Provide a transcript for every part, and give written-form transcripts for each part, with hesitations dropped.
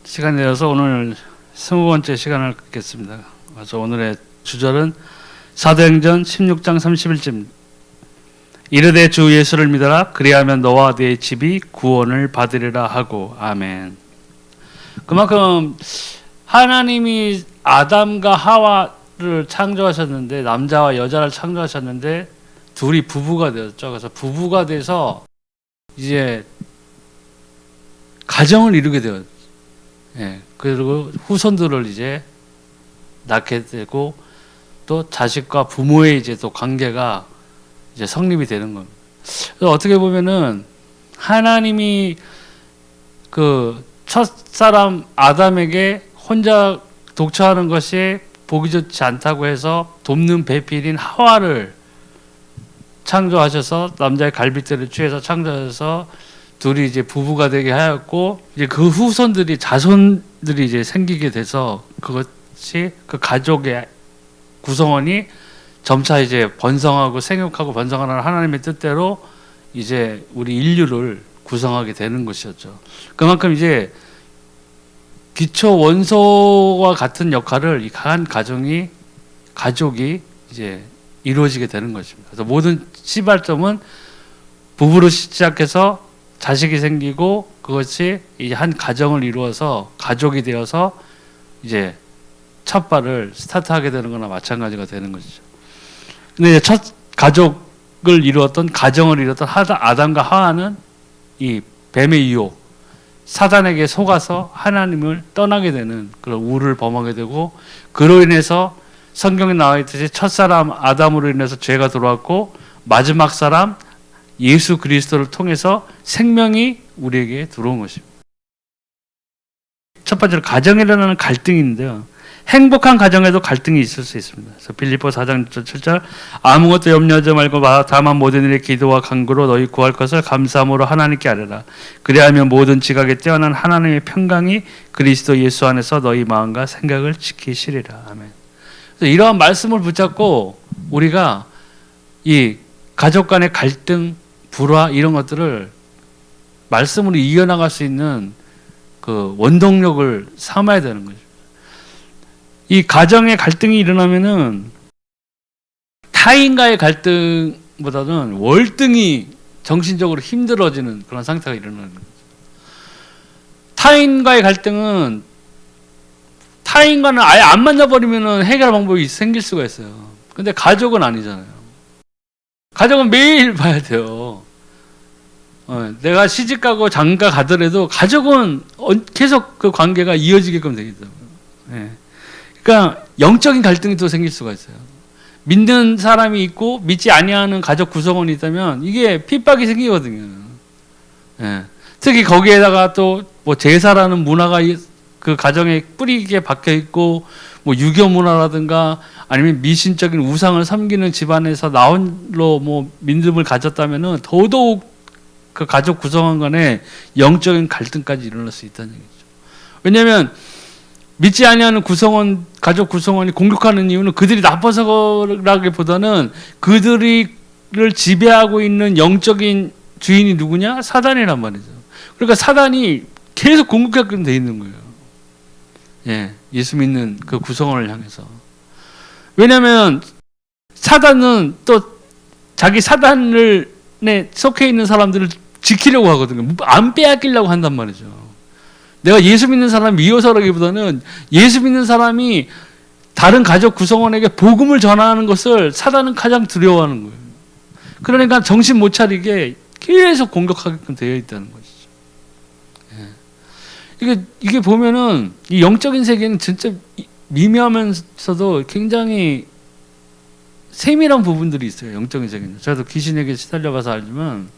시간이 되어서 오늘 20번째 시간을 갖겠습니다. 그래서 오늘의 주절은 사도행전 16장 31절. 이르되 주 예수를 믿어라. 그리하면 너와 네 집이 구원을 받으리라 하고. 아멘. 그만큼 하나님이 아담과 하와를 창조하셨는데, 남자와 여자를 창조하셨는데 둘이 부부가 되었죠. 그래서 부부가 돼서 이제 가정을 이루게 되었죠. 예, 그리고 후손들을 이제 낳게 되고 또 자식과 부모의 이제 또 관계가 이제 성립이 되는 겁니다. 그래서 어떻게 보면은 하나님이 그 첫사람 아담에게 혼자 독처하는 것이 보기 좋지 않다고 해서 돕는 배필인 하와를 창조하셔서 남자의 갈빗대를 취해서 창조하셔서 둘이 이제 부부가 되게 하였고, 이제 그 후손들이 자손들이 이제 생기게 돼서 그것이 그 가족의 구성원이 점차 이제 번성하고 생육하고 번성하는 하나님의 뜻대로 이제 우리 인류를 구성하게 되는 것이었죠. 그만큼 이제 기초 원소와 같은 역할을 이 한 가족이 이제 이루어지게 되는 것입니다. 그래서 모든 시발점은 부부로 시작해서 자식이 생기고 그것이 이제 한 가정을 이루어서 가족이 되어서 이제 첫 발을 스타트하게 되는 거나 마찬가지가 되는 것이죠. 근데 첫 가족을 이루었던 가정을 이루었던 아담과 하와는 이 뱀의 유혹, 사단에게 속아서 하나님을 떠나게 되는 그런 우를 범하게 되고, 그로 인해서 성경에 나와 있듯이 첫사람 아담으로 인해서 죄가 들어왔고 마지막 사람 예수 그리스도를 통해서 생명이 우리에게 들어온 것입니다. 첫 번째로 가정에 일어나는 갈등인데요. 행복한 가정에도 갈등이 있을 수 있습니다. 그래서 빌립보 4장 7절 아무것도 염려하지 말고 다만 모든 일에 기도와 간구로 너희 구할 것을 감사함으로 하나님께 아뢰라. 그리하면 모든 지각에 뛰어난 하나님의 평강이 그리스도 예수 안에서 너희 마음과 생각을 지키시리라. 아멘. 그래서 이러한 말씀을 붙잡고 우리가 이 가족 간의 갈등, 불화 이런 것들을 말씀으로 이겨나갈 수 있는 그 원동력을 삼아야 되는 거죠. 이 가정의 갈등이 일어나면은 타인과의 갈등보다는 월등히 정신적으로 힘들어지는 그런 상태가 일어나는 거죠. 타인과의 갈등은 타인과는 아예 안 만나버리면은 해결 방법이 생길 수가 있어요. 근데 가족은 아니잖아요. 가족은 매일 봐야 돼요. 내가 시집가고 장가 가더라도 가족은 계속 그 관계가 이어지게끔 되기 때문에. 그러니까 영적인 갈등이 또 생길 수가 있어요. 믿는 사람이 있고 믿지 아니하는 가족 구성원이 있다면 이게 핍박이 생기거든요. 특히 거기에다가 또 뭐 제사라는 문화가 그 가정에 뿌리 깊게 박혀 있고, 뭐 유교 문화라든가 아니면 미신적인 우상을 섬기는 집안에서 나홀로 뭐 믿음을 가졌다면은 더더욱 그 가족 구성원 간에 영적인 갈등까지 일어날 수 있다는 얘기죠. 왜냐하면 믿지 아니하는 가족 구성원이 공격하는 이유는 그들이 나빠서라기보다는 그들을 지배하고 있는 영적인 주인이 누구냐? 사단이란 말이죠. 그러니까 사단이 계속 공격하게 돼 있는 거예요. 예수 믿는 그 구성원을 향해서. 왜냐하면 사단은 또 자기 사단에 속해 있는 사람들을 지키려고 하거든요. 안 빼앗기려고 한단 말이죠. 내가 예수 믿는 사람을 미워서라기보다는 예수 믿는 사람이 다른 가족 구성원에게 복음을 전하는 것을 사단은 가장 두려워하는 거예요. 그러니까 정신 못 차리게 계속 공격하게끔 되어 있다는 것이죠. 이게 보면은 이 영적인 세계는 진짜 미묘하면서도 굉장히 세밀한 부분들이 있어요. 영적인 세계는. 저도 귀신에게 시달려봐서 알지만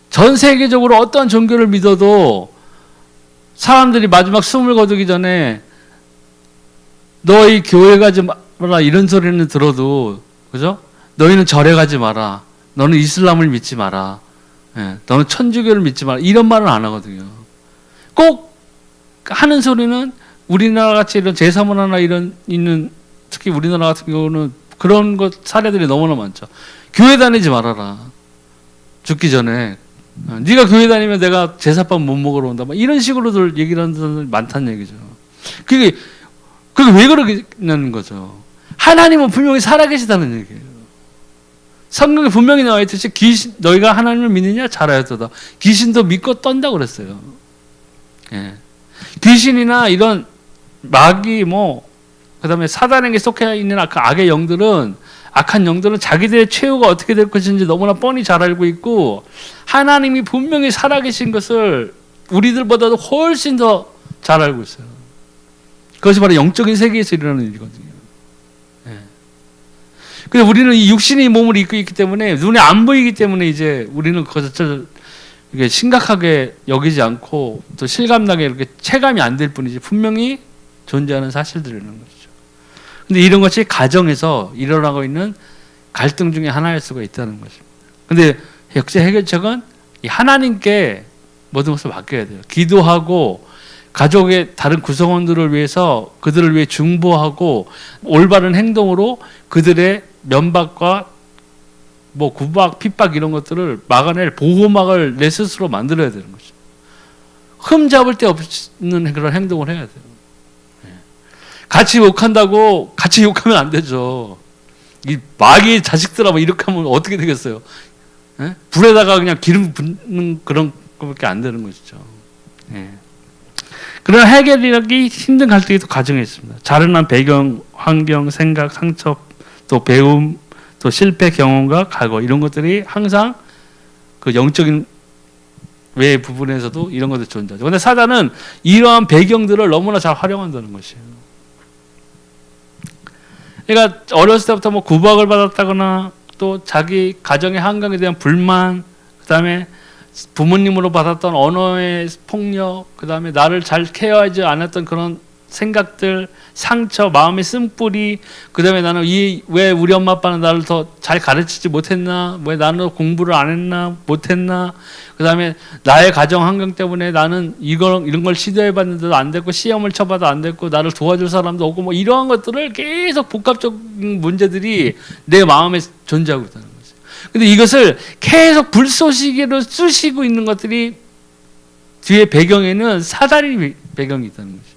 전 세계적으로 어떤 종교를 믿어도 사람들이 마지막 숨을 거두기 전에 너희 교회 가지 마라 이런 소리는 들어도, 그죠? 너희는 절에 가지 마라. 너는 이슬람을 믿지 마라. 너는 천주교를 믿지 마라. 이런 말은 안 하거든요. 꼭 하는 소리는 우리나라 같이 이런 제사문화나 이런 있는, 특히 우리나라 같은 경우는 그런 것 사례들이 너무나 많죠. 교회 다니지 말아라. 죽기 전에 네가 교회 다니면 내가 제사밥 못 먹으러 온다. 막 이런 식으로들 얘기를 하는 사람들 많다는 얘기죠. 그게 왜 그러냐는 거죠. 하나님은 분명히 살아계시다는 얘기예요. 성경에 분명히 나와 있듯이 너희가 하나님을 믿느냐? 잘하였도다. 귀신도 믿고 떤다고 그랬어요. 예. 귀신이나 이런 마귀 그다음에 사단에게 속해 있는 악의 영들은, 악한 영들은 자기들의 최후가 어떻게 될 것인지 너무나 뻔히 잘 알고 있고, 하나님이 분명히 살아계신 것을 우리들보다도 훨씬 더 잘 알고 있어요. 그것이 바로 영적인 세계에서 일어나는 일이거든요. 예. 근데 우리는 이 육신의 몸을 입고 있기 때문에, 눈에 안 보이기 때문에 이제 우리는 그것을 이게 심각하게 여기지 않고 또 실감나게 이렇게 체감이 안 될 뿐이지 분명히 존재하는 사실들이라는 것이죠. 근데 이런 것이 가정에서 일어나고 있는 갈등 중에 하나일 수가 있다는 것입니다. 근데 역시 해결책은 이 하나님께 모든 것을 맡겨야 돼요. 기도하고 가족의 다른 구성원들을 위해서 그들을 위해 중보하고 올바른 행동으로 그들의 면박과 구박, 핍박 이런 것들을 막아낼 보호막을 내 스스로 만들어야 되는 거죠. 흠 잡을 데 없는 그런 행동을 해야 돼요. 같이 욕한다고 같이 욕하면 안 되죠. 이 마귀의 자식들아 이렇게 하면 어떻게 되겠어요? 예? 불에다가 그냥 기름 붓는 그런 것밖에 안 되는 것이죠. 예. 그런 해결하기 힘든 갈등이 또 가정에 있습니다. 자라난 배경, 환경, 생각, 상처, 또 배움, 또 실패 경험과 과거 이런 것들이 항상 그 영적인 외 부분에서도 이런 것들이 존재하죠. 그런데 사단은 이러한 배경들을 너무나 잘 활용한다는 것이에요. 그러니까 어렸을 때부터 구박을 받았다거나 또 자기 가정의 환경에 대한 불만, 그다음에 부모님으로 받았던 언어의 폭력, 그다음에 나를 잘 케어하지 않았던 그런 생각들, 상처, 마음의 쓴뿌리, 그다음에 나는 왜 우리 엄마 아빠는 나를 더 잘 가르치지 못했나, 왜 나는 공부를 안 했나, 못했나, 그다음에 나의 가정 환경 때문에 나는 이런 걸 시도해봤는데도 안 됐고, 시험을 쳐봐도 안 됐고, 나를 도와줄 사람도 없고, 이러한 것들을 계속 복합적인 문제들이 내 마음에 존재하고 있다는 거죠. 근데 이것을 계속 불쏘시개로 쑤시고 있는 것들이 뒤에 배경에는 사다리 배경이 있다는 거죠.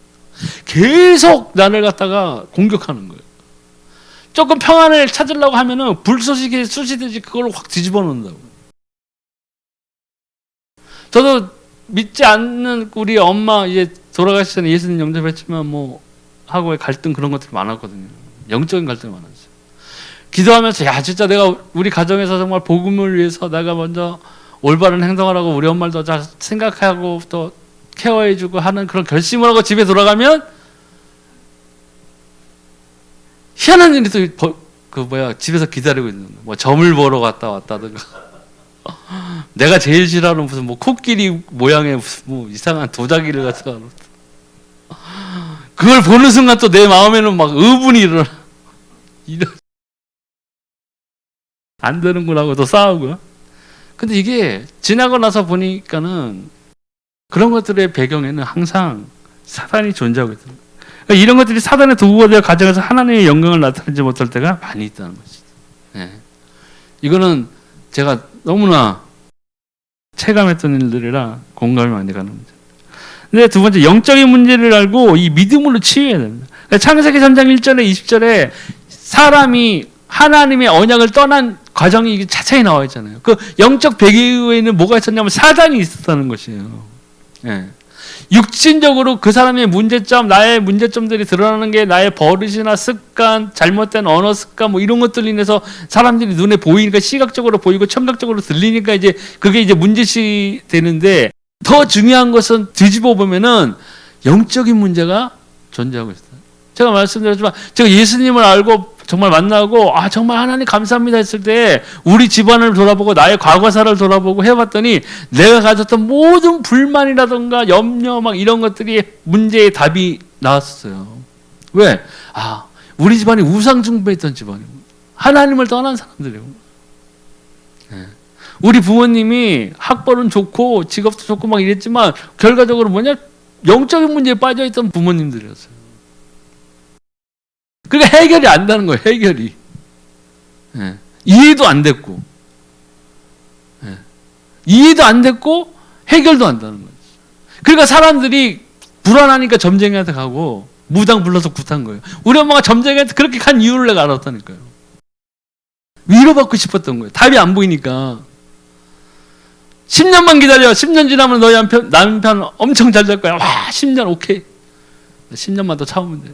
계속 나를 갖다가 공격하는 거예요. 조금 평안을 찾으려고 하면은 불쏘시개 쑤시듯이 그걸 확 뒤집어 놓는다고. 저도 믿지 않는 우리 엄마 이제 돌아가시 전에 예수님 영접했지만 하고의 갈등 그런 것들이 많았거든요. 영적인 갈등이 많았어요. 기도하면서 야 진짜 내가 우리 가정에서 정말 복음을 위해서 내가 먼저 올바른 행동을 하고 우리 엄마를 더 잘 생각하고 또 케어해주고 하는 그런 결심을 하고 집에 돌아가면 희한한 일이 또 집에서 기다리고 있는 거야. 점을 보러 갔다 왔다든가 내가 제일 싫어하는 무슨 코끼리 모양의 무슨 이상한 도자기를 갖다가 그걸 보는 순간 또 내 마음에는 막 의분이 일어나. 안 되는구나 하고 또 싸우고. 근데 이게 지나고 나서 보니까는 그런 것들의 배경에는 항상 사단이 존재하고 있다. 그러니까 이런 것들이 사단의 도구가 되어 가정에서 하나님의 영광을 나타내지 못할 때가 많이 있다는 것이죠. 네. 이거는 제가 너무나 체감했던 일들이라 공감이 많이 가는 문제. 근데 두 번째, 영적인 문제를 알고 이 믿음으로 치유해야 됩니다. 그러니까 창세기 3장 1절에 20절에 사람이 하나님의 언약을 떠난 과정이 자세히 나와 있잖아요. 그 영적 배경에는 뭐가 있었냐면 사단이 있었다는 것이에요. 예. 육신적으로 그 사람의 문제점, 나의 문제점들이 드러나는 게 나의 버릇이나 습관, 잘못된 언어 습관 이런 것들로 인해서 사람들이 눈에 보이니까 시각적으로 보이고 청각적으로 들리니까 이제 그게 이제 문제시 되는데 더 중요한 것은 뒤집어 보면은 영적인 문제가 존재하고 있어요. 제가 말씀드렸지만 제가 예수님을 알고 정말 만나고 정말 하나님 감사합니다 했을 때 우리 집안을 돌아보고 나의 과거사를 돌아보고 해봤더니 내가 가졌던 모든 불만이라든가 염려 이런 것들이 문제의 답이 나왔어요. 왜? 우리 집안이 우상 숭배했던 집안이고 하나님을 떠난 사람들이고 우리 부모님이 학벌은 좋고 직업도 좋고 이랬지만 결과적으로 영적인 문제에 빠져있던 부모님들이었어요. 그러니까 해결이 안 되는 거예요. 해결이. 이해도 안 됐고. 이해도 안 됐고 해결도 안 되는 거죠. 그러니까 사람들이 불안하니까 점쟁이한테 가고 무당 불러서 굿한 거예요. 우리 엄마가 점쟁이한테 그렇게 간 이유를 내가 알았다니까요. 위로받고 싶었던 거예요. 답이 안 보이니까. 10년만 기다려. 10년 지나면 너희 남편 엄청 잘 될 거야. 와, 10년 오케이. 10년만 더 참으면 돼.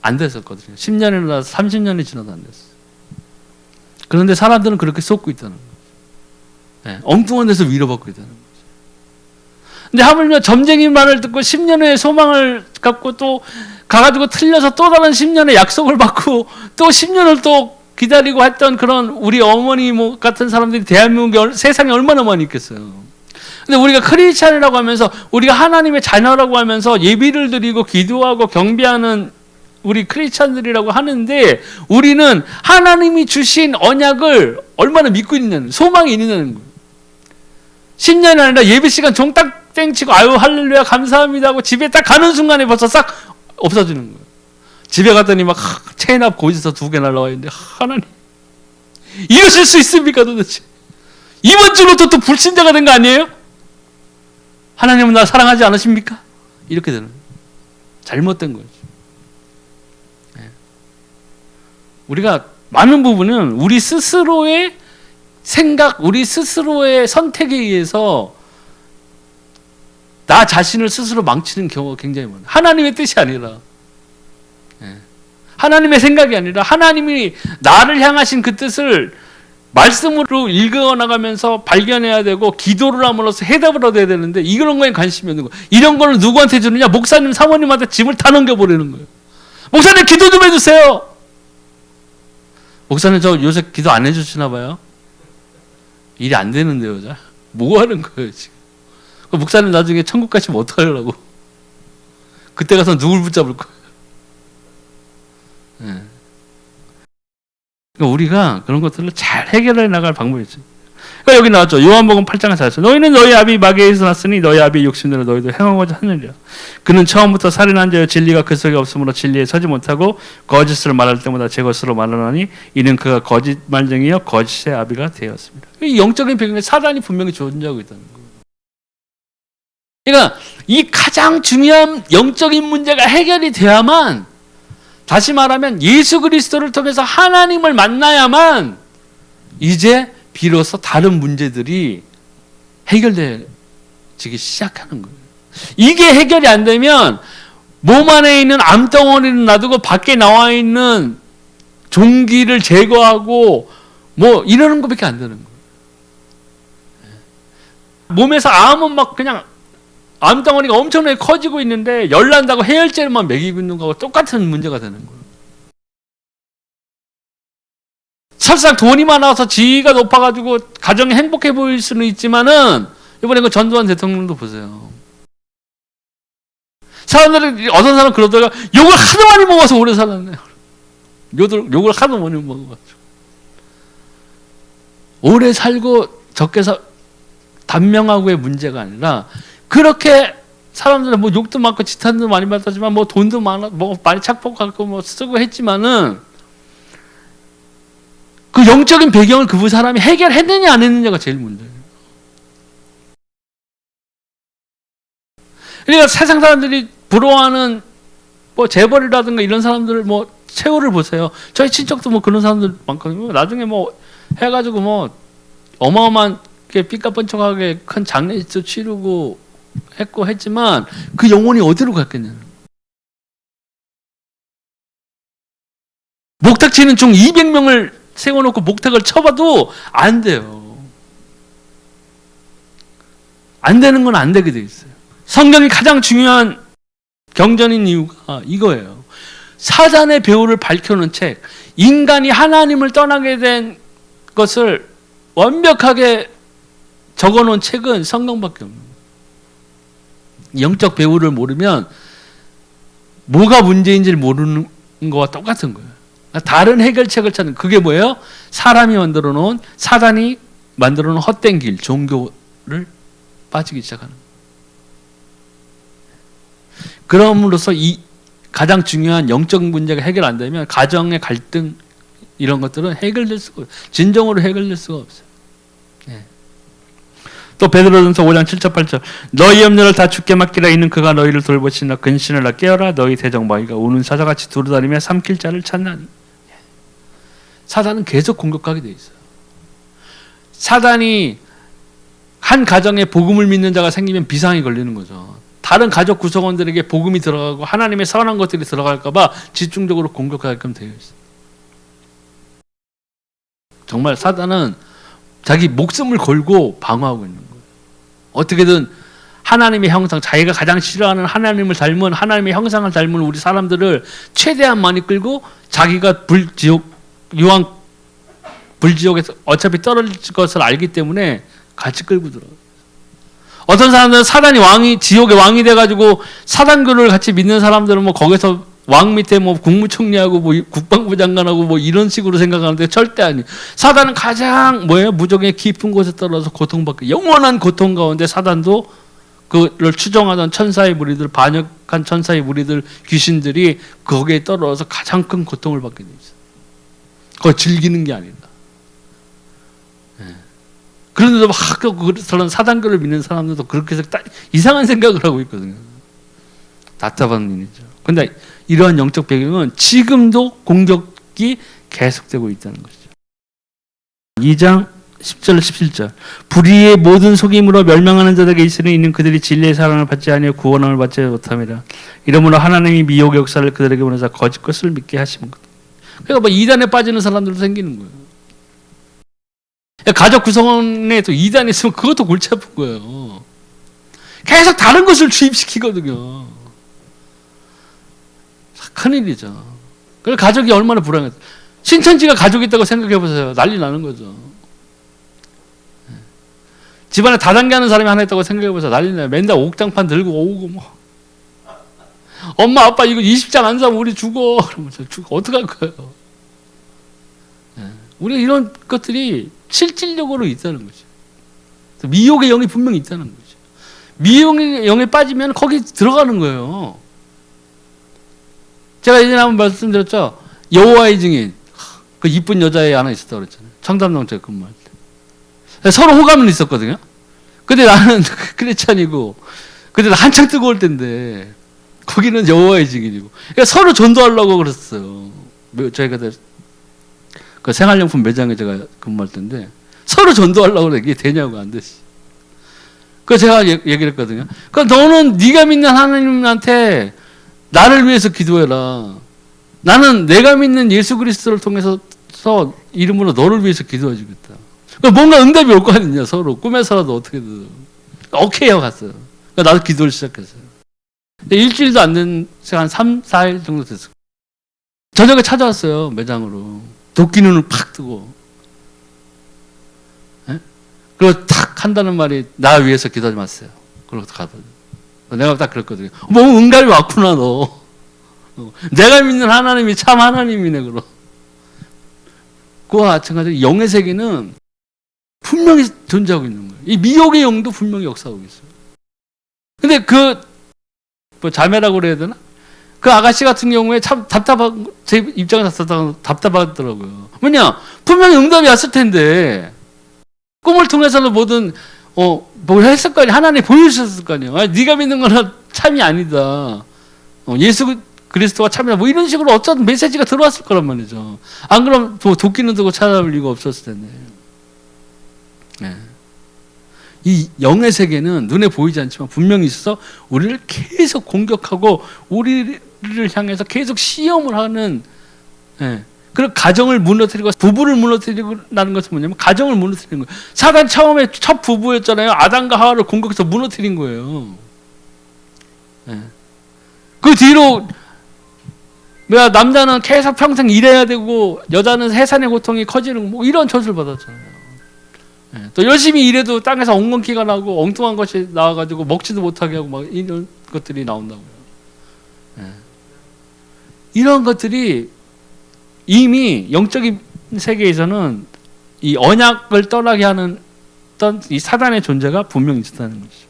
안 됐었거든요. 10년이나 30년이 지나도 안 됐어요. 그런데 사람들은 그렇게 쏟고 있다는 거예요. 네, 엉뚱한 데서 위로받고 있다는 거죠. 근데 하물며 점쟁이 말을 듣고 10년의 소망을 갖고 또 가가지고 틀려서 또 다른 10년의 약속을 받고 또 10년을 또 기다리고 했던 그런 우리 어머니 같은 사람들이 대한민국에 세상에 얼마나 많이 있겠어요. 근데 우리가 크리스찬이라고 하면서 우리가 하나님의 자녀라고 하면서 예비를 드리고 기도하고 경배하는 우리 크리스찬들이라고 하는데 우리는 하나님이 주신 언약을 얼마나 믿고 있느냐는 소망이 있느냐는 거예요. 10년이 아니라 예배 시간 종 딱 땡치고 아유 할렐루야 감사합니다 하고 집에 딱 가는 순간에 벌써 싹 없어지는 거예요. 집에 갔더니 막 체인 앞 고지서 2개 날라와 있는데 하나님 이러실 수 있습니까 도대체? 이번 주부터 또 불신자가 된 거 아니에요? 하나님은 나 사랑하지 않으십니까? 이렇게 되는 거예요. 잘못된 거죠. 네. 우리가 많은 부분은 우리 스스로의 생각, 우리 스스로의 선택에 의해서 나 자신을 스스로 망치는 경우가 굉장히 많아요. 하나님의 뜻이 아니라 하나님의 생각이 아니라 하나님이 나를 향하신 그 뜻을 말씀으로 읽어나가면서 발견해야 되고 기도를 함으로써 해답을 얻어야 되는데 이런 거에 관심이 없는 거예요. 이런 거를 누구한테 주느냐? 목사님, 사모님한테 짐을 다 넘겨버리는 거예요. 목사님 기도 좀 해주세요. 목사님 저 요새 기도 안 해주시나 봐요. 일이 안 되는데요. 뭐 하는 거예요 지금. 목사님 나중에 천국 가시면 어떡하려고. 그때 가서 누굴 붙잡을 거예요. 네. 그러니까 우리가 그런 것들을 잘 해결해 나갈 방법이 있죠. 그러니까 여기 나왔죠. 요한복음 8장 4절. 너희는 너희 아비 마귀에서 났으니 너희 아비의 욕심대로 너희도 행하고자 하느니라. 그는 처음부터 살인한 자여 진리가 그 속에 없으므로 진리에 서지 못하고 거짓을 말할 때마다 제 것으로 말하나니 이는 그가 거짓말쟁이여 거짓의 아비가 되었습니다. 이 영적인 배경에 사단이 분명히 존재하고 있다는 거예요. 그러니까 이 가장 중요한 영적인 문제가 해결이 돼야만, 다시 말하면 예수 그리스도를 통해서 하나님을 만나야만 이제 비로소 다른 문제들이 해결되기 시작하는 거예요. 이게 해결이 안 되면 몸 안에 있는 암덩어리는 놔두고 밖에 나와 있는 종기를 제거하고 뭐 이러는 것밖에 안 되는 거예요. 몸에서 암은 막 그냥 암덩어리가 엄청나게 커지고 있는데 열난다고 해열제만 먹이고 있는 거하고 똑같은 문제가 되는 거예요. 설사 돈이 많아서 지위가 높아가지고 가정이 행복해 보일 수는 있지만은 이번에 그 전두환 대통령도 보세요. 사람들이 어떤 사람 그러다가 욕을 하도 많이 먹어서 오래 살았네요. 욕을 하도 많이 먹어가지고 오래 살고 적게 단명하고의 문제가 아니라 그렇게 사람들은 뭐 욕도 많고 지탄도 많이 받았지만 뭐 돈도 많아 뭐 많이 착복하고 뭐 쓰고 했지만은 그 영적인 배경을 그 사람이 해결했느냐 안 했느냐가 제일 문제예요. 그러니까 세상 사람들이 부러워하는 뭐 재벌이라든가 이런 사람들 뭐 최후를 보세요. 저희 친척도 뭐 그런 사람들 많거든요. 나중에 뭐 해가지고 뭐 어마어마한 삐까뻔쩍하게 큰 장례식도 치르고 했고 했지만 그 영혼이 어디로 갔겠냐. 목탁치는 총 200명을 세워놓고 목탁을 쳐봐도 안 돼요. 안 되는 건 안 되게 돼 있어요. 성경이 가장 중요한 경전인 이유가 이거예요. 사단의 배후를 밝혀놓은 책, 인간이 하나님을 떠나게 된 것을 완벽하게 적어놓은 책은 성경밖에 없는 거예요. 영적 배후를 모르면 뭐가 문제인지를 모르는 거와 똑같은 거예요. 다른 해결책을 찾는, 그게 뭐예요? 사람이 만들어 놓은, 사단이 만들어 놓은 헛된 길, 종교를 빠지기 시작하는 거예요. 그럼으로써 이 가장 중요한 영적 문제가 해결 안 되면 가정의 갈등 이런 것들은 해결될 수가 없어요. 진정으로 해결될 수가 없어요. 네. 또 베드로전서 5장 7절 8절 너희 염려를 다 주께 맡기라 이는 그가 너희를 돌보시나 근신을 나 깨어라 너희 대적마귀가 우는 사자같이 두루다니며 삼킬 자를 찾나니. 사단은 계속 공격하게 돼 있어요. 사단이 한 가정에 복음을 믿는 자가 생기면 비상이 걸리는 거죠. 다른 가족 구성원들에게 복음이 들어가고 하나님의 선한 것들이 들어갈까 봐 집중적으로 공격하게끔 되어 있어요. 정말 사단은 자기 목숨을 걸고 방어하고 있는 거예요. 어떻게든 하나님의 형상, 자기가 가장 싫어하는 하나님을 닮은 하나님의 형상을 닮은 우리 사람들을 최대한 많이 끌고 자기가 불지옥에서 어차피 떨어질 것을 알기 때문에 같이 끌고 들어가요. 어떤 사람들은 사단이 지옥의 왕이 돼가지고 사단교를 같이 믿는 사람들은 뭐 거기서 왕 밑에 뭐 국무총리하고 뭐 국방부 장관하고 뭐 이런 식으로 생각하는데 절대 아니에요. 사단은 가장 무적의 깊은 곳에 떨어져서 고통받고 영원한 고통 가운데 사단도 그를 추종하던 천사의 무리들, 반역한 천사의 무리들, 귀신들이 거기에 떨어져서 가장 큰 고통을 받게 돼 있어요. 그걸 즐기는 게 아니다. 그런데도 막 그런 사단교를 믿는 사람들도 그렇게 해서 이상한 생각을 하고 있거든요. 답답한 일이죠. 근데 이러한 영적 배경은 지금도 공격이 계속되고 있다는 것이죠. 2장 10절 17절 불의의 모든 속임으로 멸망하는 자들에게 있으니 이는 그들이 진리의 사랑을 받지 아니하여 구원함을 받지 못함이라. 이러므로 하나님이 미혹의 역사를 그들에게 보내사 거짓 것을 믿게 하시는 것. 그러니까 뭐 이단에 빠지는 사람들도 생기는 거예요. 가족 구성원에 또 이단이 있으면 그것도 골치 아픈 거예요. 계속 다른 것을 주입시키거든요. 큰일이죠. 그래서 가족이 얼마나 불안해요. 신천지가 가족이 있다고 생각해보세요. 난리 나는 거죠. 집안에 다단계 하는 사람이 하나 있다고 생각해보세요. 난리 나요. 맨날 옥장판 들고 오고 뭐. 엄마 아빠 이거 20장 안 사면 우리 죽어. 그러면서 죽어. 어떡할 거예요. 우리가 이런 것들이 실질적으로 있다는 거죠. 미혹의 영이 분명히 있다는 거죠. 미혹의 영에 빠지면 거기 들어가는 거예요. 제가 예전에 한번 말씀드렸죠. 여호와의 증인, 그 이쁜 여자애 하나 있었다고 그랬잖아요. 청담동 제가 근무할 때. 서로 호감은 있었거든요. 근데 나는 크리스찬이고, 근데 한창 뜨거울 때인데, 거기는 여호와의 증인이고. 그러니까 서로 전도하려고 그랬어요. 저희가 그 생활용품 매장에 제가 근무할 때인데, 서로 전도하려고 그래. 이게 되냐고, 안 되지. 그래서 제가 얘기를 했거든요. 그러니까 너는 네가 믿는 하나님한테 나를 위해서 기도해라. 나는 내가 믿는 예수 그리스도를 통해서 이름으로 너를 위해서 기도해 주겠다. 그러니까 뭔가 응답이 올 거 아니냐, 서로. 꿈에서라도 어떻게든. 오케이 하고 갔어요. 그러니까 나도 기도를 시작했어요. 일주일도 안 된, 한 3, 4일 정도 됐어요. 저녁에 찾아왔어요, 매장으로. 도끼 눈을 팍 뜨고. 예? 그리고 탁 한다는 말이 나 위해서 기도하지 마세요. 그러고 가더니. 내가 딱 그랬거든요. 뭐 응답이 왔구나 너. 내가 믿는 하나님이 참 하나님이네 그럼. 그와 마찬가지로 영의 세계는 분명히 존재하고 있는 거예요. 이 미혹의 영도 분명히 역사하고 있어요. 근데 뭐 자매라고 그래야 되나? 그 아가씨 같은 경우에 참 제 입장에서 답답하더라고요. 뭐냐? 분명히 응답이 왔을 텐데 꿈을 통해서는 뭐든 뭘 했을 거 아니야. 하나님 보여주셨을 거 아니야. 네가 믿는 거는 참이 아니다. 예수 그리스도가 참이다. 뭐 이런 식으로 어떤 메시지가 들어왔을 거란 말이죠. 안 그러면 도끼는 두고 찾아올 이유가 없었을 텐데. 네. 이 영의 세계는 눈에 보이지 않지만 분명히 있어서 우리를 계속 공격하고 우리를 향해서 계속 시험을 하는. 네. 그리고 가정을 무너뜨리고 부부를 무너뜨리고라는 것은 뭐냐면 가정을 무너뜨리는 거예요. 사단 처음에 첫 부부였잖아요. 아담과 하와를 공격해서 무너뜨린 거예요. 네. 그 뒤로 남자는 계속 평생 일해야 되고 여자는 해산의 고통이 커지는 뭐 이런 처지를 받았잖아요. 네. 또 열심히 일해도 땅에서 엉겅퀴가 나고 엉뚱한 것이 나와가지고 먹지도 못하게 하고 막 이런 것들이 나온다고요. 네. 이런 것들이 이미 영적인 세계에서는 이 언약을 떠나게 하는 어떤 이 사단의 존재가 분명히 있었다는 것이죠.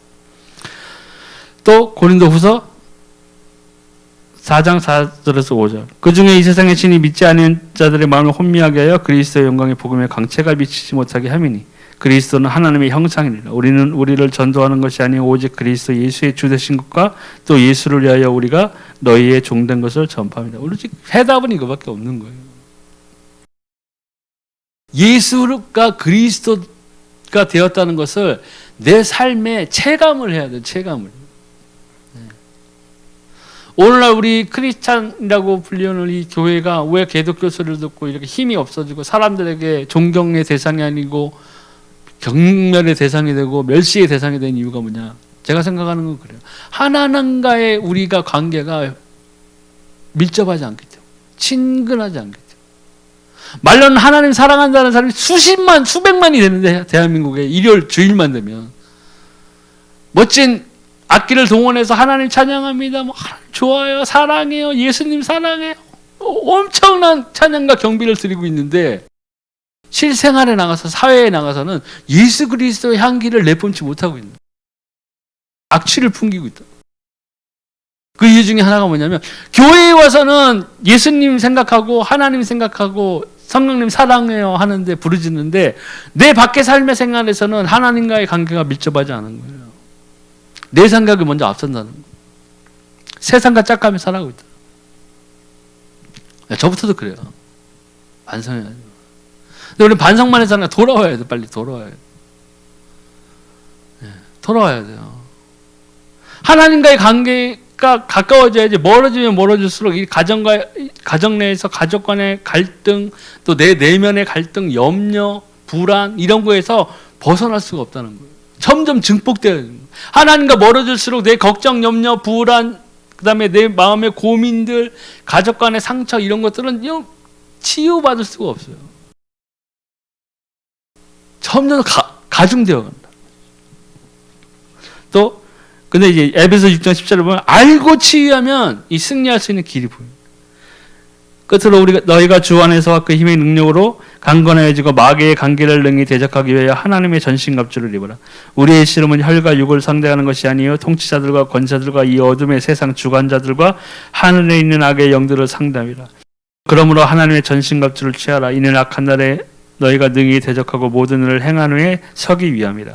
또 고린도후서 4장 4절에서 5절 그 중에 이 세상의 신이 믿지 않는 자들의 마음을 혼미하게 하여 그리스도의 영광의 복음에 강체가 미치지 못하게 함이니 그리스도는 하나님의 형상이니라. 우리는 우리를 전도하는 것이 아니요 오직 그리스도 예수의 주 되신 것과 또 예수를 위하여 우리가 너희의 종된 것을 전파합니다. 우리 지금 해답은 이거밖에 없는 거예요. 예수가 그리스도가 되었다는 것을 내 삶에 체감을 해야 돼요. 체감을. 오늘날 우리 크리스찬이라고 불리는 이 교회가 왜 개독교 소리를 듣고 이렇게 힘이 없어지고 사람들에게 존경의 대상이 아니고 경멸의 대상이 되고 멸시의 대상이 된 이유가 뭐냐? 제가 생각하는 건 그래요. 하나님과의 우리가 관계가 밀접하지 않기 때문에, 친근하지 않기 때문에. 말로는 하나님 사랑한다는 사람이 수십만, 수백만이 되는데 대한민국에 일요일 주일만 되면 멋진 악기를 동원해서 하나님 찬양합니다. 뭐 좋아요, 사랑해요, 예수님 사랑해요. 엄청난 찬양과 경비를 드리고 있는데 실생활에 나가서 사회에 나가서는 예수 그리스도의 향기를 내뿜지 못하고 있는 악취를 풍기고 있다. 그 이유 중에 하나가 뭐냐면 교회에 와서는 예수님 생각하고 하나님 생각하고 성령님 사랑해요 하는데 부르짖는데 내 밖의 삶의 생활에서는 하나님과의 관계가 밀접하지 않은 거예요. 내 생각이 먼저 앞선다는 거예요. 세상과 짝감이 살아가고 있다. 저부터도 그래요. 반성해야죠. 근데 우리 반성만 해서 돌아와야 돼. 빨리 돌아와야 돼. 돌아와야 돼요. 하나님과의 관계가 가까워져야지 멀어지면 멀어질수록 이 가정 내에서 가족 간의 갈등 또 내 내면의 갈등, 염려, 불안 이런 거에서 벗어날 수가 없다는 거예요. 점점 증폭되어야 되는 거예요. 하나님과 멀어질수록 내 걱정, 염려, 불안 그다음에 내 마음의 고민들, 가족 간의 상처 이런 것들은 치유받을 수가 없어요. 점점 가중되어 간다. 또 근데 이제 에베소 6장 10절을 보면 알고 치유하면 이 승리할 수 있는 길이 보여요. 끝으로 너희가 주 안에서와 그 힘의 능력으로 강건해지고 마귀의 관계를 능히 대적하기 위하여 하나님의 전신갑주를 입어라. 우리의 씨름은 혈과 육을 상대하는 것이 아니요 통치자들과 권세자들과 이 어둠의 세상 주관자들과 하늘에 있는 악의 영들을 상대함이라. 그러므로 하나님의 전신갑주를 취하라. 이는 악한 날에 너희가 능히 대적하고 모든 일을 행한 후에 서기 위함이라.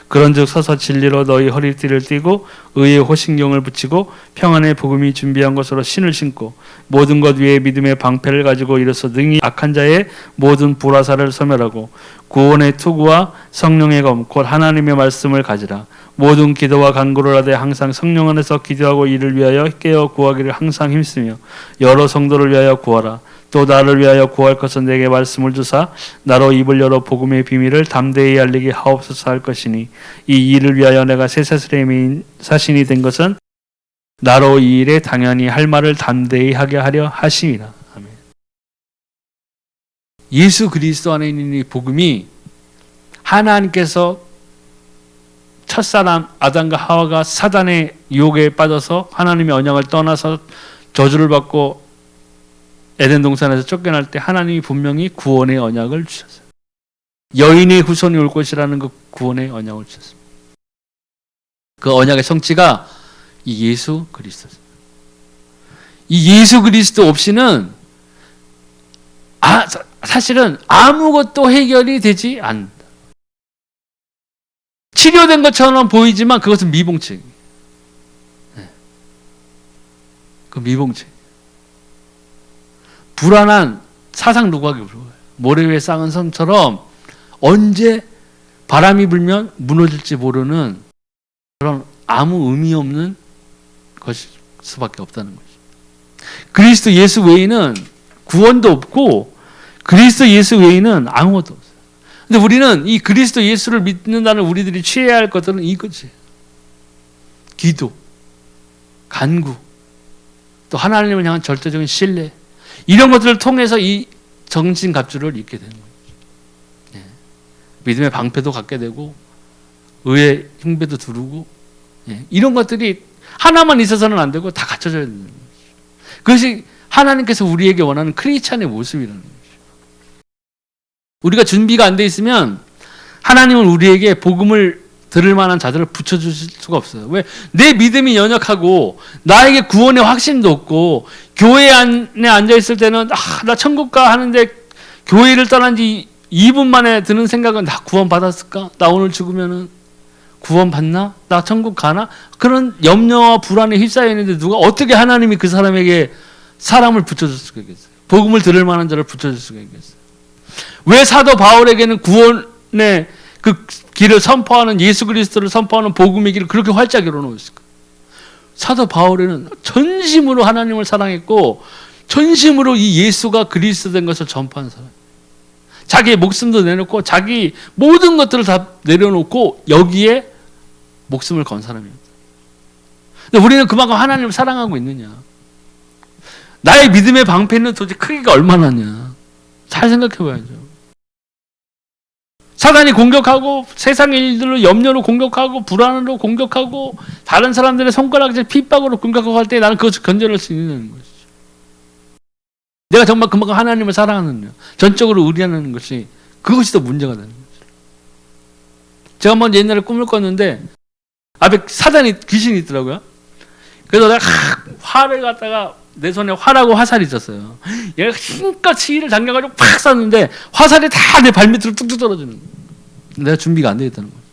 그런즉 서서 진리로 너희 허리띠를 띠고 의의 호신경을 붙이고 평안의 복음이 준비한 것으로 신을 신고 모든 것 위에 믿음의 방패를 가지고 이로써 능히 악한 자의 모든 불화살을 소멸하고 구원의 투구와 성령의 검 곧 하나님의 말씀을 가지라. 모든 기도와 간구를 하되 항상 성령 안에서 기도하고 이를 위하여 깨어 구하기를 항상 힘쓰며 여러 성도를 위하여 구하라. 또 나를 위하여 구할 것은 내게 말씀을 주사 나로 입을 열어 복음의 비밀을 담대히 알리게 하옵소서 할 것이니 이 일을 위하여 내가 쇠사슬의 사신이 된 것은 나로 이 일에 당연히 할 말을 담대히 하게 하려 하심이라. 아멘. 예수 그리스도 안에 있는 이 복음이 하나님께서 첫사람 아담과 하와가 사단의 유혹에 빠져서 하나님의 언약을 떠나서 저주를 받고 에덴 동산에서 쫓겨날 때 하나님이 분명히 구원의 언약을 주셨어요. 여인의 후손이 올 것이라는 그 구원의 언약을 주셨습니다. 그 언약의 성취가 이 예수 그리스도입니다. 이 예수 그리스도 없이는 사실은 아무것도 해결이 되지 않는다. 치료된 것처럼 보이지만 그것은 미봉책이에요. 그 미봉책. 불안한 사상 누각이 불어요. 모래 위에 쌓은 섬처럼 언제 바람이 불면 무너질지 모르는 그런 아무 의미 없는 것일 수밖에 없다는 거죠. 그리스도 예수 외에는 구원도 없고 그리스도 예수 외에는 아무것도 없어요. 근데 우리는 이 그리스도 예수를 믿는다는 우리들이 취해야 할 것들은 이거지. 기도, 간구, 또 하나님을 향한 절대적인 신뢰 이런 것들을 통해서 이 정신갑주를 입게 되는 거예요. 예. 믿음의 방패도 갖게 되고 의의 흉배도 두르고 이런 것들이 하나만 있어서는 안 되고 다 갖춰져야 되는 거죠. 그것이 하나님께서 우리에게 원하는 크리스찬의 모습이라는 거죠. 우리가 준비가 안 돼 있으면 하나님은 우리에게 복음을 들을 만한 자들을 붙여주실 수가 없어요. 왜? 내 믿음이 연약하고 나에게 구원의 확신도 없고 교회 안에 앉아있을 때는 나 천국 가 하는데 교회를 떠난 지 2분 만에 드는 생각은 나 구원 받았을까? 나 오늘 죽으면은 구원 받나? 나 천국 가나? 그런 염려와 불안에 휩싸여 있는데 누가 어떻게 하나님이 그 사람에게 사람을 붙여줄 수가 있겠어요? 복음을 들을 만한 자를 붙여줄 수가 있겠어요? 왜 사도 바울에게는 구원의 그 길을 선포하는 예수 그리스도를 선포하는 복음의 길을 그렇게 활짝 열어놓았을까? 사도 바울에는 전심으로 하나님을 사랑했고 전심으로 이 예수가 그리스도 된 것을 전파한 사람. 자기의 목숨도 내놓고 자기 모든 것들을 다 내려놓고 여기에 목숨을 건 사람입니다. 근데 우리는 그만큼 하나님을 사랑하고 있느냐? 나의 믿음의 방패는 도대체 크기가 얼마나냐? 잘 생각해 봐야죠. 사단이 공격하고 세상의 일들로 염려로 공격하고 불안으로 공격하고 다른 사람들의 손가락질 핍박으로 공격하고 할 때 나는 그것을 견뎌낼 수 있는 것이죠. 내가 정말 그만큼 하나님을 사랑하느냐, 전적으로 의리하는 것이 그것이 더 문제가 되는 거죠. 제가 한번 옛날에 꿈을 꿨는데 앞에 사단이 귀신이 있더라고요. 그래서 내가 활을 갖다가 내 손에 활하고 화살이 있었어요. 얘가 힘껏 시위를 당겨가지고 팍 쐈는데 화살이 다 내 발밑으로 뚝뚝 떨어지는 거예요. 내가 준비가 안 되어 있다는 거예요.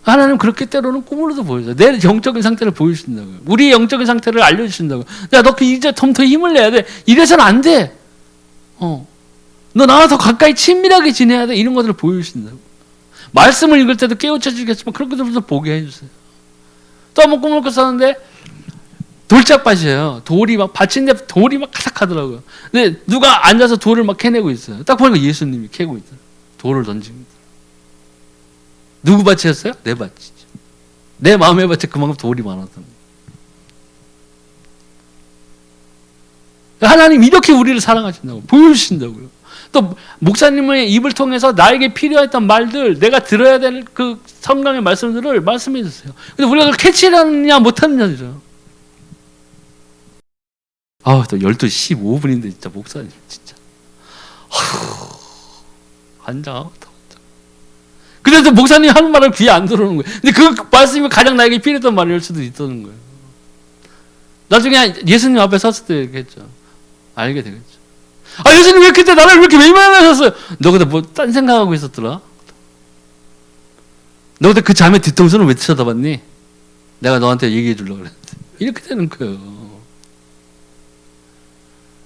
하나님 그렇게 때로는 꿈으로도 보여줘요. 내 영적인 상태를 보여주신다고요. 우리의 영적인 상태를 알려주신다고요. 야, 너 이제 좀 더 힘을 내야 돼. 이래서는 안 돼. 너 나와 더 가까이 친밀하게 지내야 돼. 이런 것들을 보여주신다고. 말씀을 읽을 때도 깨우쳐 주겠지만 그렇게 되면서 보게 해주세요. 또 한번 꿈을 꿨었는데 돌짝밭이에요. 돌이 막 밭인데 돌이 막 가득하더라고요. 근데 누가 앉아서 돌을 막 캐내고 있어요. 딱 보니까 예수님이 캐고 있더라고요. 돌을 던집니다. 누구 밭이었어요? 내 밭이죠. 내 마음의 밭에 그만큼 돌이 많았던 거예요. 하나님 이렇게 우리를 사랑하신다고 보여주신다고요. 또 목사님의 입을 통해서 나에게 필요했던 말들, 내가 들어야 될 그 성경의 말씀들을 말씀해 주세요. 근데 우리가 그걸 캐치하느냐 못하느냐죠. 또 12시 15분인데 진짜 목사님 진짜 환장하고 그래서 목사님 하는 말을 귀에 안 들어오는 거예요. 근데 그 말씀이 가장 나에게 필요했던 말일 수도 있다는 거예요. 나중에 예수님 앞에 섰을 때 이렇게 했죠. 알게 되겠죠. 예수님 왜 그때 나를 왜 이렇게 외면하셨어요? 너 그때 뭐 딴 생각하고 있었더라? 너 그때 그 자매 뒤통수는 왜 쳐다봤니? 내가 너한테 얘기해 주려고 그랬는데. 이렇게 되는 거예요.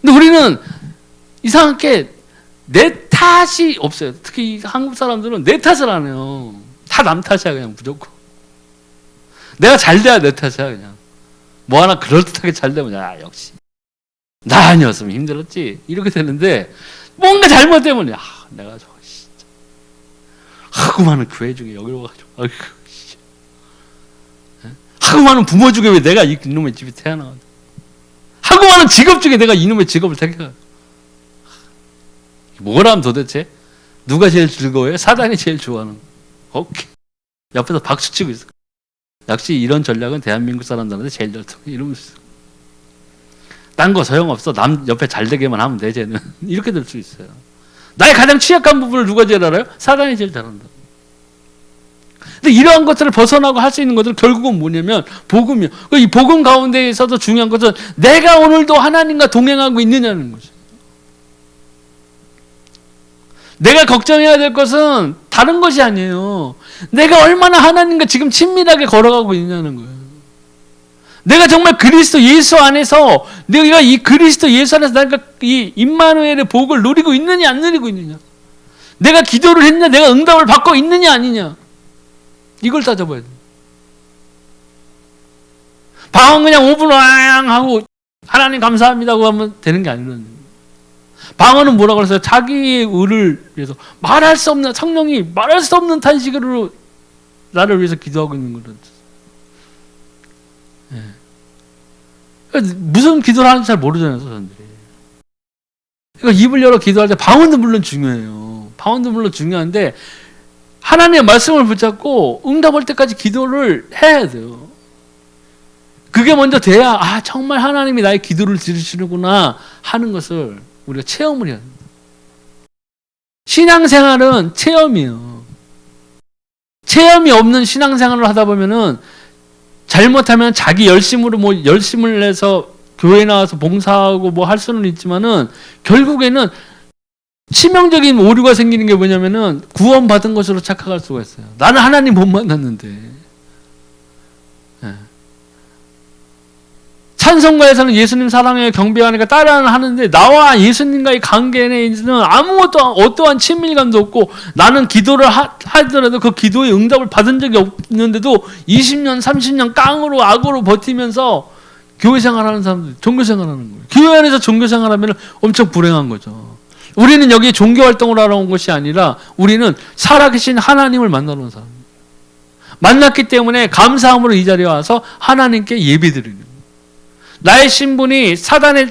근데 우리는 이상하게 내 탓이 없어요. 특히 한국 사람들은 내 탓을 안 해요. 다 남 탓이야 그냥 무조건. 내가 잘 돼야 내 탓이야 그냥. 뭐 하나 그럴듯하게 잘 되면 역시 나 아니었으면 힘들었지 이렇게 되는데 뭔가 잘못되면 내가 저거 진짜 하고 많은 교회 중에 여기로 와가지고 하고 많은 부모 중에 왜 내가 이놈의 집에 태어나가지고 하고 많은 직업 중에 내가 이놈의 직업을 택해가지고 뭐라면 도대체 누가 제일 즐거워요? 사단이 제일 좋아하는 거. 오케이. 옆에서 박수 치고 있어. 역시 이런 전략은 대한민국 사람들한테 제일 좋다. 이러면서 딴 거 소용없어. 남 옆에 잘 되게만 하면 돼 쟤는. 이렇게 될 수 있어요. 나의 가장 취약한 부분을 누가 제일 알아요? 사단이 제일 잘한다. 근데 이러한 것들을 벗어나고 할 수 있는 것들은 결국은 뭐냐면 복음이요. 이 복음 가운데에서도 중요한 것은 내가 오늘도 하나님과 동행하고 있느냐는 거죠. 내가 걱정해야 될 것은 다른 것이 아니에요. 내가 얼마나 하나님과 지금 친밀하게 걸어가고 있냐는 거예요. 내가 정말 그리스도 예수 안에서 내가 이 그리스도 예수 안에서 내가 이 임마누엘의 복을 누리고 있느냐 안 누리고 있느냐. 내가 기도를 했느냐 내가 응답을 받고 있느냐 아니냐. 이걸 따져봐야 돼. 방언 그냥 5분 하고 하나님 감사합니다고 하면 되는 게 아니라는 거예요. 방언은 뭐라고 그랬어요? 자기의 의를 위해서 말할 수 없는 성령이 말할 수 없는 탄식으로 나를 위해서 기도하고 있는 거죠. 무슨 기도를 하는지 잘 모르잖아요, 사람들이. 그러니까 입을 열어 기도할 때 방언도 물론 중요해요. 방언도 물론 중요한데 하나님의 말씀을 붙잡고 응답할 때까지 기도를 해야 돼요. 그게 먼저 돼야 정말 하나님이 나의 기도를 들으시는구나 하는 것을 우리가 체험을 해야 합니다. 신앙생활은 체험이에요. 체험이 없는 신앙생활을 하다 보면은 잘못하면 자기 열심으로 열심을 내서 교회 나와서 봉사하고 뭐 할 수는 있지만은 결국에는 치명적인 오류가 생기는 게 뭐냐면은 구원받은 것으로 착각할 수가 있어요. 나는 하나님 못 만났는데. 예. 찬송가에서는 예수님 사랑해 경배하니까 따라는 하는데 나와 예수님과의 관계에는 아무것도 어떠한 친밀감도 없고 나는 기도를 하더라도 그 기도의 응답을 받은 적이 없는데도 20년 30년 깡으로 악으로 버티면서 교회 생활하는 사람들 종교 생활하는 거예요. 교회 안에서 종교 생활하면 엄청 불행한 거죠. 우리는 여기 종교 활동을 하러 온 것이 아니라 우리는 살아계신 하나님을 만나러 온 사람입니다. 만났기 때문에 감사함으로 이 자리에 와서 하나님께 예배드리는 거예요. 나의 신분이 사단의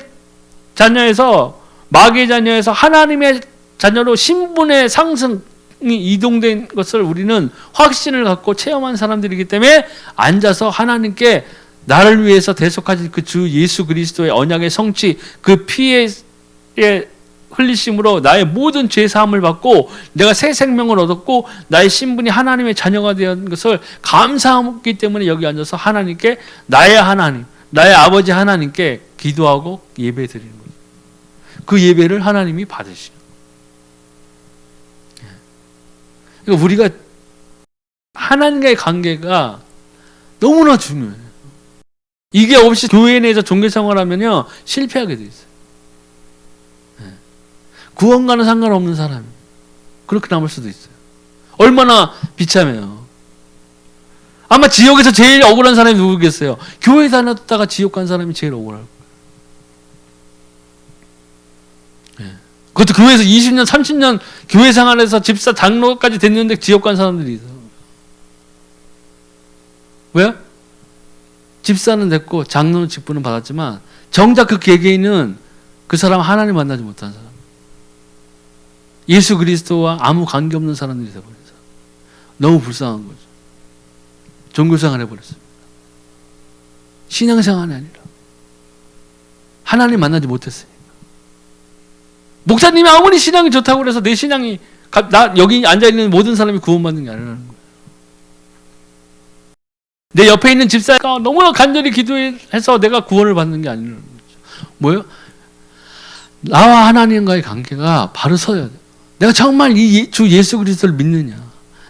자녀에서 마귀의 자녀에서 하나님의 자녀로 신분의 상승이 이동된 것을 우리는 확신을 갖고 체험한 사람들이기 때문에 앉아서 하나님께 나를 위해서 대속하신 그 주 예수 그리스도의 언약의 성취, 그 피의 흘리심으로 나의 모든 죄 사함을 받고 내가 새 생명을 얻었고 나의 신분이 하나님의 자녀가 된 것을 감사하기 때문에 여기 앉아서 하나님께 나의 하나님, 나의 아버지 하나님께 기도하고 예배드리는 거예요. 그 예배를 하나님이 받으시는 거예요. 그러니까 우리가 하나님과의 관계가 너무나 중요해요. 이게 없이 교회 내에서 종교생활하면요 실패하게 돼 있어요. 구원과는 상관없는 사람이 그렇게 남을 수도 있어요. 얼마나 비참해요. 아마 지옥에서 제일 억울한 사람이 누구겠어요? 교회 다녔다가 지옥 간 사람이 제일 억울할 거예요. 그것도 교회에서 20년 30년 교회 생활에서 집사 장로까지 됐는데 지옥 간 사람들이 있어요. 왜? 집사는 됐고 장로는 직분은 받았지만 정작 그 개개인은 그 사람 하나님 만나지 못한 사람, 예수 그리스도와 아무 관계없는 사람들이 되어버려서 너무 불쌍한 거죠. 종교생활 해버렸습니다. 신앙생활이 아니라 하나님 만나지 못했으니까. 목사님이 아무리 신앙이 좋다고 그래서 내 신앙이 나 여기 앉아있는 모든 사람이 구원받는 게 아니라는 거예요. 내 옆에 있는 집사가 너무나 간절히 기도해서 내가 구원을 받는 게 아니라는 거죠. 뭐예요? 나와 하나님과의 관계가 바로 서야 돼요. 내가 정말 이 주 예수 그리스도를 믿느냐?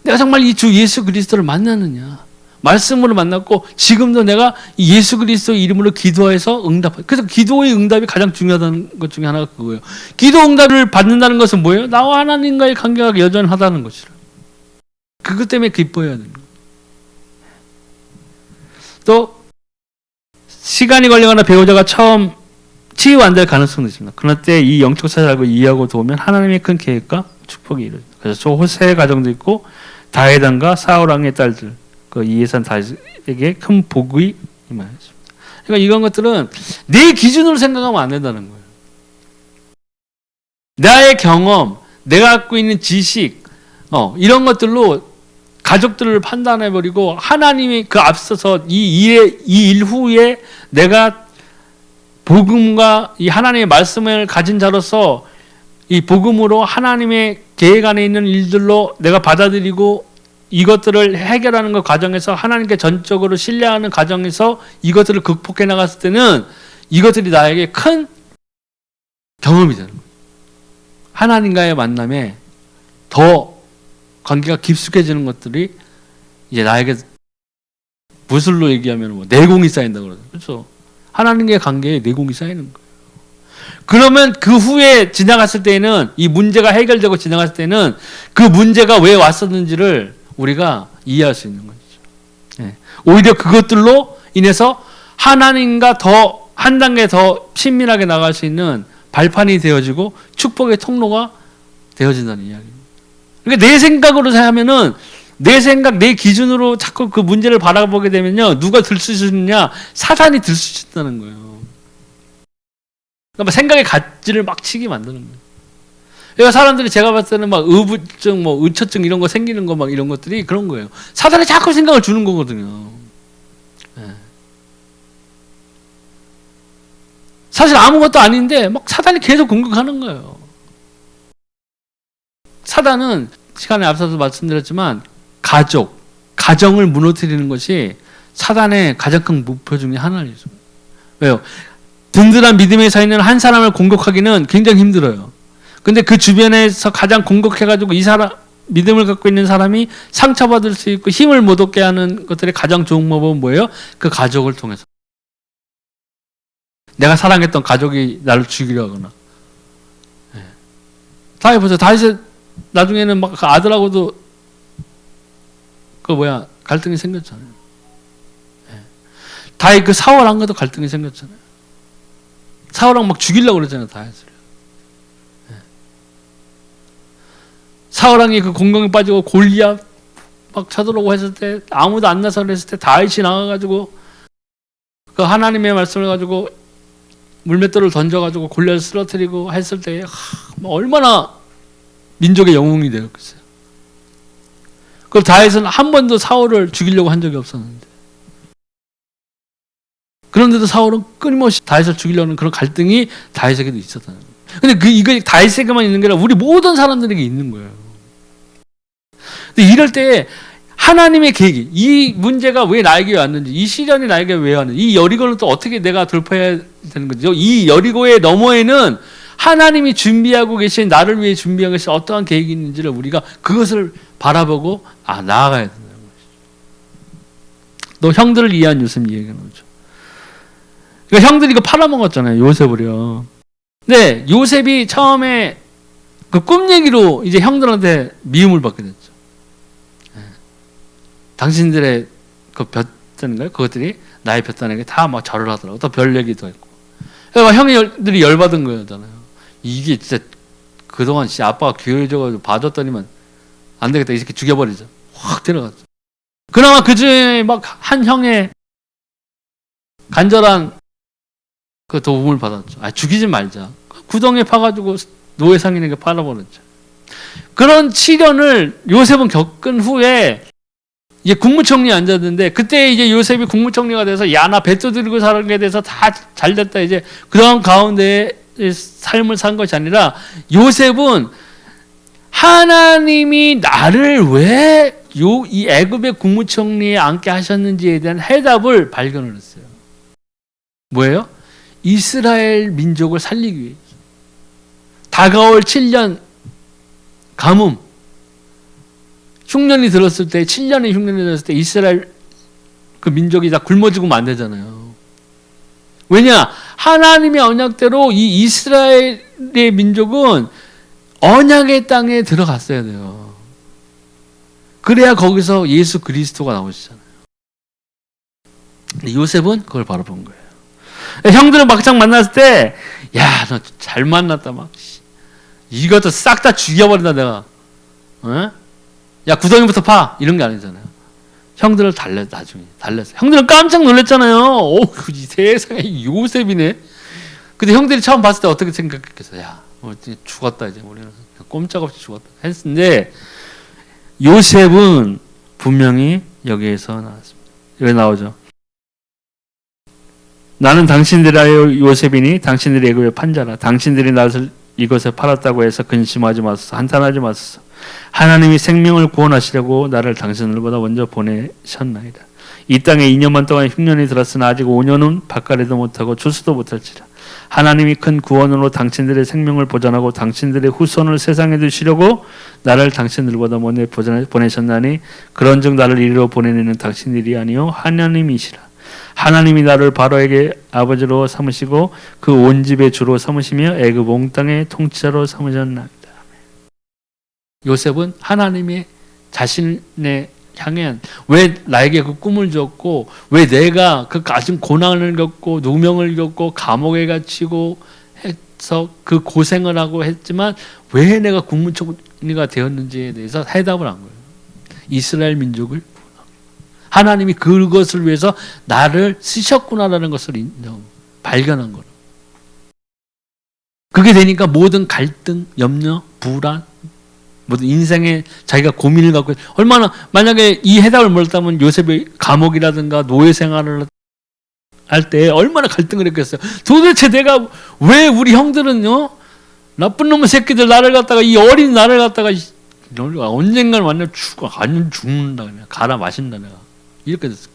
내가 정말 이 주 예수 그리스도를 만나느냐? 말씀으로 만났고 지금도 내가 이 예수 그리스도 이름으로 기도해서 응답. 그래서 기도의 응답이 가장 중요하다는 것 중에 하나가 그거예요. 기도 응답을 받는다는 것은 뭐예요? 나와 하나님과의 관계가 여전하다는 것이라. 그것 때문에 기뻐해야 되는 거예요. 또 시간이 걸리거나 배우자가 처음 치유 안 될 가능성도 있습니다. 그럴 때 이 영적 사실을 알고 이해하고 도우면 하나님의 큰 계획과 축복이 이루어집니다. 그래서 저 호세의 가정도 있고 다윗 왕과 사울 왕의 딸들 그 이해산 다윗에게 큰 복이 임하였습니다. 그러니까 이런 것들은 내 기준으로 생각하면 안 된다는 거예요. 나의 경험, 내가 갖고 있는 지식, 이런 것들로 가족들을 판단해버리고 하나님이 그 앞서서 이 일 후에 내가 복음과 이 하나님의 말씀을 가진 자로서 이 복음으로 하나님의 계획 안에 있는 일들로 내가 받아들이고 이것들을 해결하는 것 과정에서 하나님께 전적으로 신뢰하는 과정에서 이것들을 극복해 나갔을 때는 이것들이 나에게 큰 경험이 되는 거예요. 하나님과의 만남에 더 관계가 깊숙해지는 것들이 이제 나에게 무술로 얘기하면 뭐 내공이 쌓인다고 그러죠. 그렇죠? 하나님과의 관계에 내공이 쌓이는 거예요. 그러면 그 후에 지나갔을 때는 이 문제가 해결되고 지나갔을 때는 그 문제가 왜 왔었는지를 우리가 이해할 수 있는 거죠. 네. 오히려 그것들로 인해서 하나님과 더 한 단계 더 친밀하게 나갈 수 있는 발판이 되어지고 축복의 통로가 되어진다는 이야기입니다. 그러니까 내 생각으로 하면은 내 생각, 내 기준으로 자꾸 그 문제를 바라보게 되면요, 누가 들쑤시느냐? 사단이 들쑤신다는 거예요. 그러니까 생각의 가지를 막 치게 만드는 거예요. 그러니까 사람들이 제가 봤을 때는 막 의부증, 뭐 의처증 이런 거 생기는 거 막 이런 것들이 그런 거예요. 사단이 자꾸 생각을 주는 거거든요. 네. 사실 아무것도 아닌데 막 사단이 계속 공격하는 거예요. 사단은 시간에 앞서서 말씀드렸지만 가정을 무너뜨리는 것이 사단의 가장 큰 목표 중에 하나이죠. 왜요? 든든한 믿음에 서 있는 한 사람을 공격하기는 굉장히 힘들어요. 근데 그 주변에서 가장 공격해가지고 이 사람, 믿음을 갖고 있는 사람이 상처받을 수 있고 힘을 못 얻게 하는 것들의 가장 좋은 방법은 뭐예요? 그 가족을 통해서. 내가 사랑했던 가족이 나를 죽이려 하거나. 다윗 보세요. 다윗이 나중에는 막 그 아들하고도 갈등이 생겼잖아요. 다윗 그 사울왕과도 갈등이 생겼잖아요. 사울왕 막 죽이려고 그러잖아요, 다윗을. 사울왕이 그 공경에 빠지고 골리앗 막 쳐들어오고 했을 때 아무도 안 나서 그랬을 때 다윗이 나가가지고 그 하나님의 말씀을 가지고 물맷돌을 던져가지고 골리앗을 쓰러뜨리고 했을 때 얼마나 민족의 영웅이 되었겠어요. 그 다윗은 한 번도 사울을 죽이려고 한 적이 없었는데, 그런데도 사울은 끊임없이 다윗을 죽이려는 그런 갈등이 다윗에게도 있었다는 거예요. 근데 이거 다윗에게만 있는 게 아니라 우리 모든 사람들에게 있는 거예요. 근데 이럴 때 하나님의 계획이, 이 문제가 왜 나에게 왔는지, 이 시련이 나에게 왜 왔는지, 이 여리고는 또 어떻게 내가 돌파해야 되는 거죠? 이 여리고의 너머에는 하나님이 준비하고 계신, 나를 위해 준비하고 계신 어떠한 계획이 있는지를 우리가 그것을 바라보고 나아가야 된다는 것이죠. 너 형들을 이해한 요셉 얘기가 나오죠. 그러니까 형들이 이거 팔아먹었잖아요, 요셉을요. 근데 요셉이 처음에 그 꿈 얘기로 이제 형들한테 미움을 받게 됐죠. 당신들의 그 볕인가요? 그것들이 나의 볕단에게 다 막 절을 하더라고. 또 별 얘기도 했고. 그러니까 형들이 열받은 거잖아요. 이게 진짜 그동안 진짜 아빠가 교회져가지고 봐줬더니만 안 되겠다. 이 새끼 죽여버리자. 확 들어갔죠. 그나마 그 중에 막 한 형의 간절한 그 도움을 받았죠. 죽이지 말자. 구덩이에 파가지고 노예 상인에게 팔아버렸죠. 그런 시련을 요셉은 겪은 후에 이제 국무총리에 앉았는데, 그때 이제 요셉이 국무총리가 돼서 야나 뱃도 들고 살게 돼서 다 잘됐다, 이제 그런 가운데 삶을 산 것이 아니라 요셉은 하나님이 나를 왜 이 애굽의 국무총리에 앉게 하셨는지에 대한 해답을 발견을 했어요. 뭐예요? 이스라엘 민족을 살리기 위해. 다가올 7년 가뭄, 흉년이 들었을 때, 7년의 흉년이 들었을 때 이스라엘 그 민족이 다 굶어 죽으면 안 되잖아요. 왜냐? 하나님의 언약대로 이 이스라엘의 민족은 언약의 땅에 들어갔어야 돼요. 그래야 거기서 예수 그리스도가 나오시잖아요. 근데 요셉은 그걸 바라본 거예요. 형들은 막상 만났을 때, 야, 너 잘 만났다, 막. 이것도 싹 다 죽여버린다, 내가. 어? 야, 구덩이부터 파! 이런 게 아니잖아요. 형들을 나중에 달랬어요. 형들은 깜짝 놀랐잖아요. 이 세상에 요셉이네. 근데 형들이 처음 봤을 때 어떻게 생각했겠어요? 야, 죽었다, 이제. 우리는 꼼짝없이 죽었다. 했는데, 요셉은 분명히 여기에서 나왔습니다. 여기 나오죠. 나는 당신들의 요셉이니 당신들이 애굽의 판자라. 당신들이 나를 이것에 팔았다고 해서 근심하지 마소서. 한탄하지 마소서. 하나님이 생명을 구원하시려고 나를 당신들보다 먼저 보내셨나이다. 이 땅에 2년만 동안 흉년이 들었으나 아직 5년은 밭가리도 못하고 추수도 못할지라. 하나님이 큰 구원으로 당신들의 생명을 보존하고 당신들의 후손을 세상에 두시려고 나를 당신들보다 먼저 보내셨나니 그런즉 나를 이리로 보내는 당신들이 아니요 하나님이시라. 하나님이 나를 바로에게 아버지로 삼으시고 그 온 집의 주로 삼으시며 애굽 온 땅의 통치자로 삼으셨나이다. 요셉은 하나님의 자신의 향해 왜 나에게 그 꿈을 줬고 왜 내가 그 가진 고난을 겪고 누명을 겪고 감옥에 갇히고 해서 그 고생을 하고 했지만 왜 내가 국무총리가 되었는지에 대해서 해답을 한 거예요. 이스라엘 민족을 하나님이 그것을 위해서 나를 쓰셨구나라는 것을 발견한 거예요. 그게 되니까 모든 갈등, 염려, 불안, 모든 인생에 자기가 고민을 갖고 얼마나 만약에 이 해답을 몰랐다면 요셉의 감옥이라든가 노예 생활을 할 때 얼마나 갈등을 했겠어요. 도대체 내가 왜 우리 형들은요 나쁜 놈의 새끼들 나를 갖다가 이 어린 나를 갖다가 언젠가는 완전 죽는다 그냥 갈아 마신다 내가 이렇게 됐어요.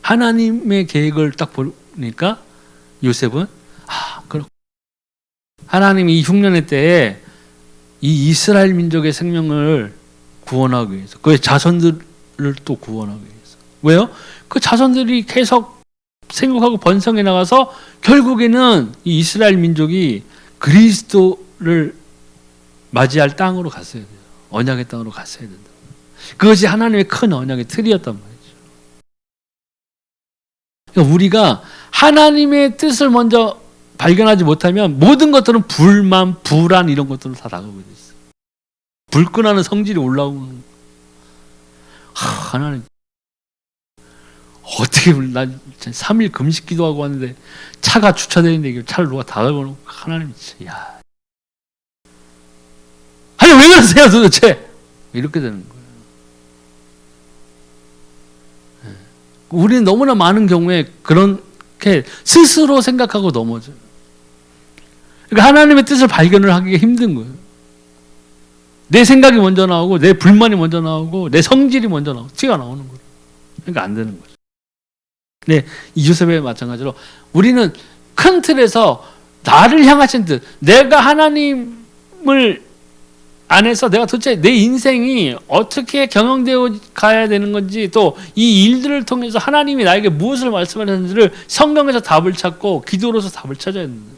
하나님의 계획을 딱 보니까 요셉은 그렇고 하나님이 이 흉년의 때에 이 이스라엘 민족의 생명을 구원하기 위해서 그의 자손들을 또 구원하기 위해서 왜요? 그 자손들이 계속 생육하고 번성해 나가서 결국에는 이 이스라엘 민족이 그리스도를 맞이할 땅으로 갔어야 돼요. 언약의 땅으로 갔어야 된다. 그것이 하나님의 큰 언약의 틀이었단 말이죠. 그러니까 우리가 하나님의 뜻을 먼저 발견하지 못하면 모든 것들은 불만, 불안 이런 것들로 다 나가고 있어요. 불끈하는 성질이 올라오는 하나님 어떻게 난 3일 금식 기도하고 왔는데 차가 주차되어 있는데 차를 누가 닫아놓고 하나님 진짜 야 아니 왜 그러세요 도대체 이렇게 되는 거예요. 우리는 너무나 많은 경우에 그렇게 스스로 생각하고 넘어져요. 그러니까 하나님의 뜻을 발견을 하기가 힘든 거예요. 내 생각이 먼저 나오고 내 불만이 먼저 나오고 내 성질이 먼저 나오고 티가 나오는 거예요. 그러니까 안 되는 거죠. 네, 이 요셉에 마찬가지로 우리는 큰 틀에서 나를 향하신 뜻, 내가 하나님을 안에서 내가 도대체 내 인생이 어떻게 경영되어 가야 되는 건지 또 이 일들을 통해서 하나님이 나에게 무엇을 말씀하셨는지를 성경에서 답을 찾고 기도로서 답을 찾아야 되는 거예요.